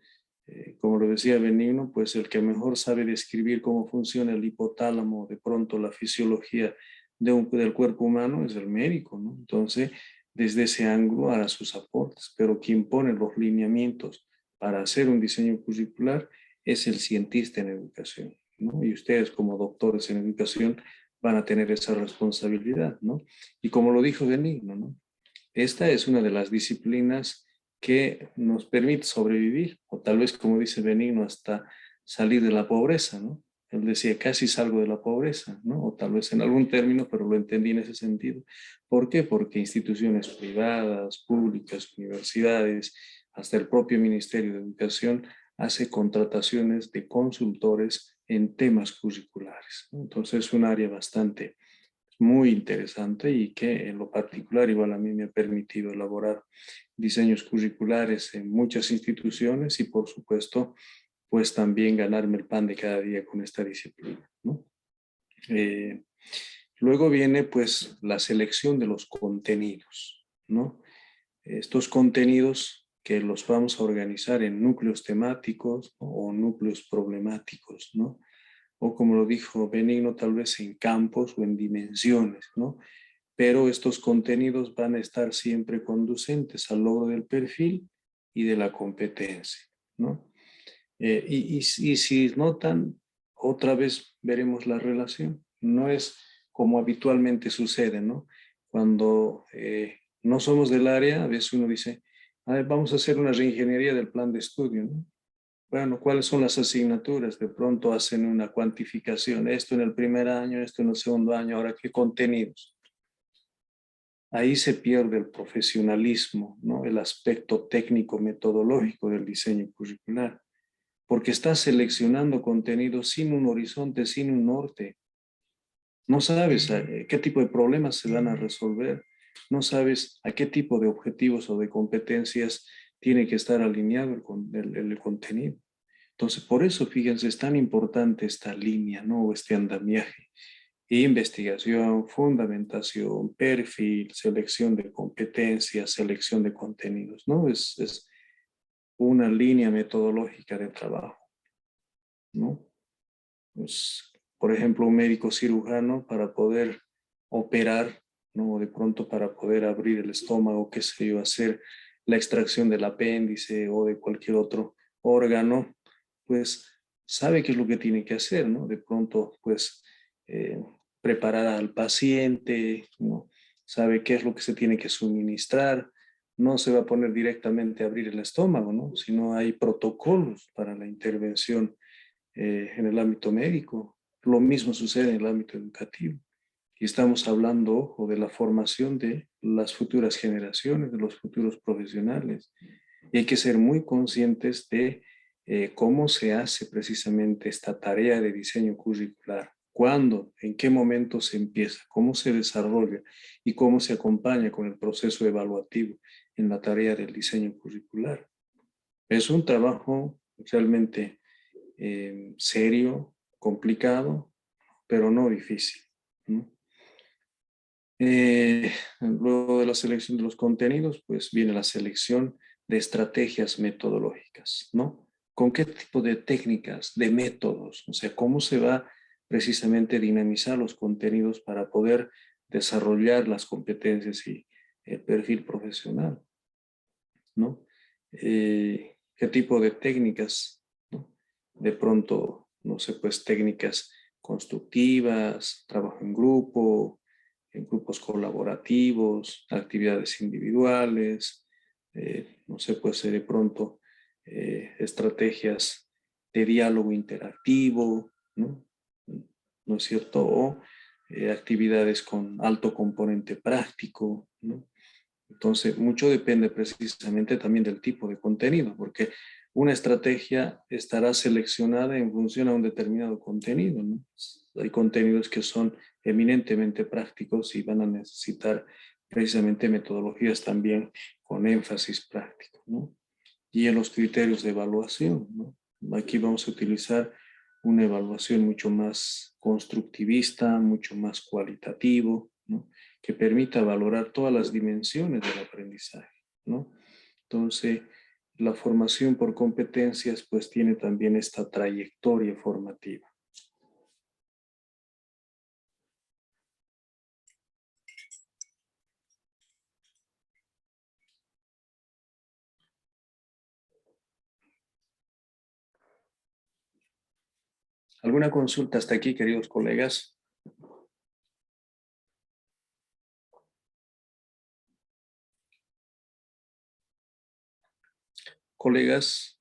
Como lo decía Benigno, pues el que mejor sabe describir cómo funciona el hipotálamo, de pronto la fisiología del cuerpo humano es el médico, ¿no? Entonces, desde ese ángulo hará sus aportes, pero quien pone los lineamientos para hacer un diseño curricular es el cientista en educación, ¿no? Y ustedes como doctores en educación van a tener esa responsabilidad, ¿no? Y como lo dijo Benigno, ¿no? Esta es una de las disciplinas que nos permite sobrevivir, o tal vez, como dice Benigno, hasta salir de la pobreza, ¿no? Él decía, casi salgo de la pobreza, ¿no? O tal vez en algún término, pero lo entendí en ese sentido. ¿Por qué? Porque instituciones privadas, públicas, universidades, hasta el propio Ministerio de Educación hace contrataciones de consultores en temas curriculares, ¿no? Entonces es un área bastante muy interesante y que en lo particular igual a mí me ha permitido elaborar diseños curriculares en muchas instituciones y por supuesto pues también ganarme el pan de cada día con esta disciplina, ¿no? Luego viene pues la selección de los contenidos, ¿no? Estos contenidos que los vamos a organizar en núcleos temáticos, ¿no? O núcleos problemáticos, ¿no? O como lo dijo Benigno, tal vez en campos o en dimensiones, ¿no? Pero estos contenidos van a estar siempre conducentes al logro del perfil y de la competencia, ¿no? Y si notan, otra vez veremos la relación. No es como habitualmente sucede, ¿no? Cuando no somos del área, a veces uno dice, "A ver, vamos a hacer una reingeniería del plan de estudio, ¿no? Bueno, ¿cuáles son las asignaturas? De pronto hacen una cuantificación, esto en el primer año, esto en el segundo año, ahora qué contenidos. Ahí se pierde el profesionalismo, ¿no? El aspecto técnico metodológico del diseño curricular, porque estás seleccionando contenidos sin un horizonte, sin un norte. No sabes qué tipo de problemas se van a resolver, no sabes a qué tipo de objetivos o de competencias tiene que estar alineado el contenido. Entonces, por eso, fíjense, es tan importante esta línea, ¿no? O este andamiaje. Investigación, fundamentación, perfil, selección de competencias, selección de contenidos, ¿no? Es una línea metodológica de trabajo, ¿no? Pues, por ejemplo, un médico cirujano para poder operar, ¿no? De pronto para poder abrir el estómago, qué sé yo, hacer la extracción del apéndice o de cualquier otro órgano, pues sabe qué es lo que tiene que hacer, ¿no? De pronto, pues, preparar al paciente, ¿no? Sabe qué es lo que se tiene que suministrar, no se va a poner directamente a abrir el estómago, ¿no? Sino hay protocolos para la intervención en el ámbito médico. Lo mismo sucede en el ámbito educativo. Y estamos hablando, ojo, de la formación de las futuras generaciones, de los futuros profesionales. Y hay que ser muy conscientes de cómo se hace precisamente esta tarea de diseño curricular. ¿Cuándo? ¿En qué momento se empieza? ¿Cómo se desarrolla? Y cómo se acompaña con el proceso evaluativo en la tarea del diseño curricular. Es un trabajo realmente serio, complicado, pero no difícil, ¿no? Luego de la selección de los contenidos, pues viene la selección de estrategias metodológicas, ¿no? ¿Con qué tipo de técnicas, de métodos? O sea, ¿cómo se va precisamente a dinamizar los contenidos para poder desarrollar las competencias y el perfil profesional, ¿no? ¿Qué tipo de técnicas, ¿no? De pronto, no sé, pues técnicas constructivas, trabajo en grupos colaborativos, actividades individuales, no sé, puede ser de pronto estrategias de diálogo interactivo, ¿no? ¿No es cierto? O actividades con alto componente práctico, ¿no? Entonces, mucho depende precisamente también del tipo de contenido, porque una estrategia estará seleccionada en función a un determinado contenido, ¿no? Hay contenidos que son eminentemente prácticos y van a necesitar precisamente metodologías también con énfasis práctico, ¿no? Y en los criterios de evaluación, ¿no? Aquí vamos a utilizar una evaluación mucho más constructivista, mucho más cualitativo, ¿no? Que permita valorar todas las dimensiones del aprendizaje, ¿no? Entonces, la formación por competencias pues tiene también esta trayectoria formativa. ¿Alguna consulta hasta aquí, queridos colegas? Colegas,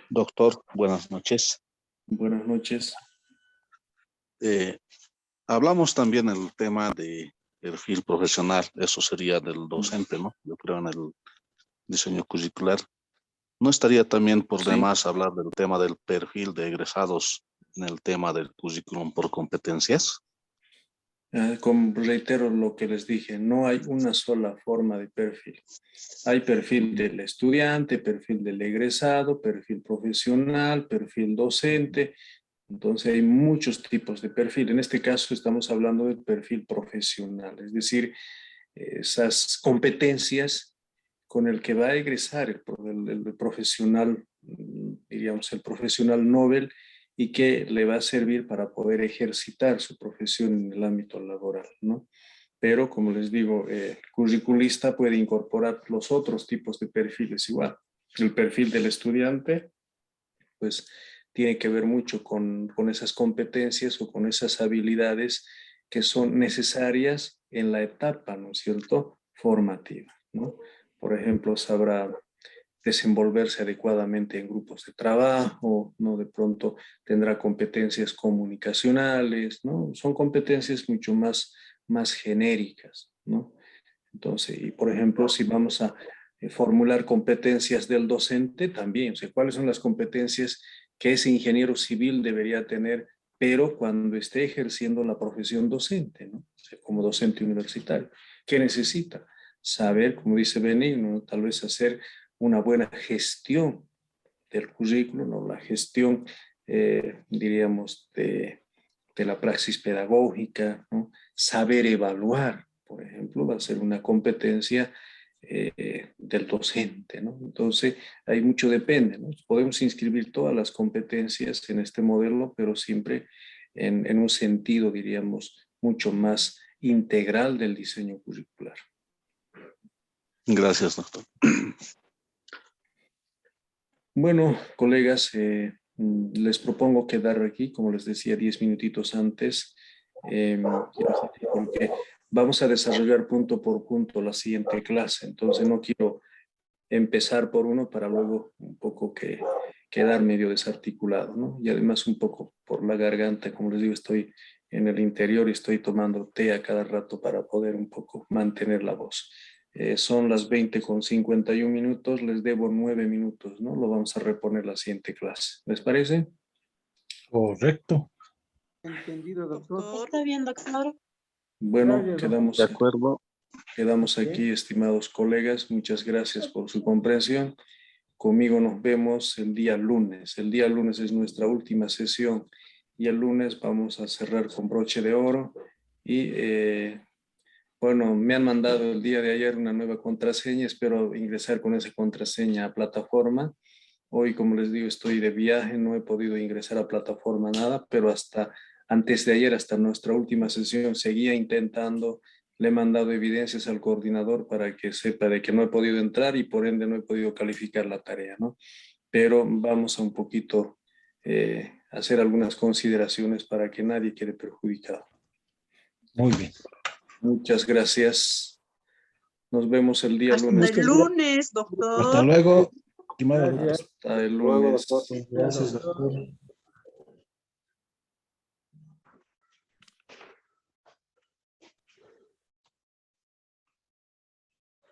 Doctor, buenas noches. buenas noches. Hablamos también del tema de perfil profesional, eso sería del docente, ¿no? Yo creo en el diseño curricular. ¿No estaría también por Sí. demás hablar del tema del perfil de egresados en el tema del currículum por competencias? Como reitero lo que les dije, no hay una sola forma de perfil. Hay perfil del estudiante, perfil del egresado, perfil profesional, perfil docente. Entonces hay muchos tipos de perfil. En este caso estamos hablando del perfil profesional, es decir, esas competencias con el que va a egresar el profesional, diríamos el profesional Nobel, y que le va a servir para poder ejercitar su profesión en el ámbito laboral, ¿no? Pero, como les digo, el curriculista puede incorporar los otros tipos de perfiles igual. El perfil del estudiante, pues tiene que ver mucho con esas competencias o con esas habilidades que son necesarias en la etapa, ¿no es cierto?, formativa, ¿no? Por ejemplo, sabrá desenvolverse adecuadamente en grupos de trabajo, ¿no? De pronto tendrá competencias comunicacionales, ¿no? Son competencias mucho más genéricas, ¿no? Entonces, y por ejemplo, si vamos a formular competencias del docente, también, o sea, ¿cuáles son las competencias que ese ingeniero civil debería tener, pero cuando esté ejerciendo la profesión docente, ¿no? O sea, como docente universitario? ¿Qué necesita? Saber, como dice Benigno, ¿no? Tal vez hacer una buena gestión del currículo, ¿no? La gestión, diríamos, de la praxis pedagógica, ¿no? Saber evaluar, por ejemplo, va a ser una competencia del docente, ¿no? Entonces, ahí mucho depende, ¿no? Podemos inscribir todas las competencias en este modelo, pero siempre en un sentido, diríamos, mucho más integral del diseño curricular. Gracias, doctor. Bueno, colegas, les propongo quedar aquí, como les decía, 10 minutitos antes, porque vamos a desarrollar punto por punto la siguiente clase. Entonces no quiero empezar por uno para luego un poco quedar medio desarticulado, ¿no? Y además un poco por la garganta, como les digo, estoy en el interior y estoy tomando té a cada rato para poder un poco mantener la voz. Son las 20:51, les debo 9 minutos, ¿no? Lo vamos a reponer la siguiente clase. ¿Les parece? Correcto. Entendido, doctor. Está bien, doctor. Bueno, Gracias, De acuerdo. quedamos aquí, estimados colegas. Muchas gracias por su comprensión. Conmigo nos vemos el día lunes. El día lunes es nuestra última sesión y el lunes vamos a cerrar con broche de oro. Y bueno, me han mandado el día de ayer una nueva contraseña. Espero ingresar con esa contraseña a plataforma. Hoy, como les digo, estoy de viaje, no he podido ingresar a plataforma nada, pero hasta antes de ayer, hasta nuestra última sesión, seguía intentando. Le he mandado evidencias al coordinador para que sepa de que no he podido entrar y por ende no he podido calificar la tarea, ¿no? Pero vamos a un poquito hacer algunas consideraciones para que nadie quede perjudicado. Muy bien. Muchas gracias. Nos vemos el día Hasta lunes. el lunes, doctor. Hasta luego, estimado. Gracias. Hasta el lunes. Gracias, doctor.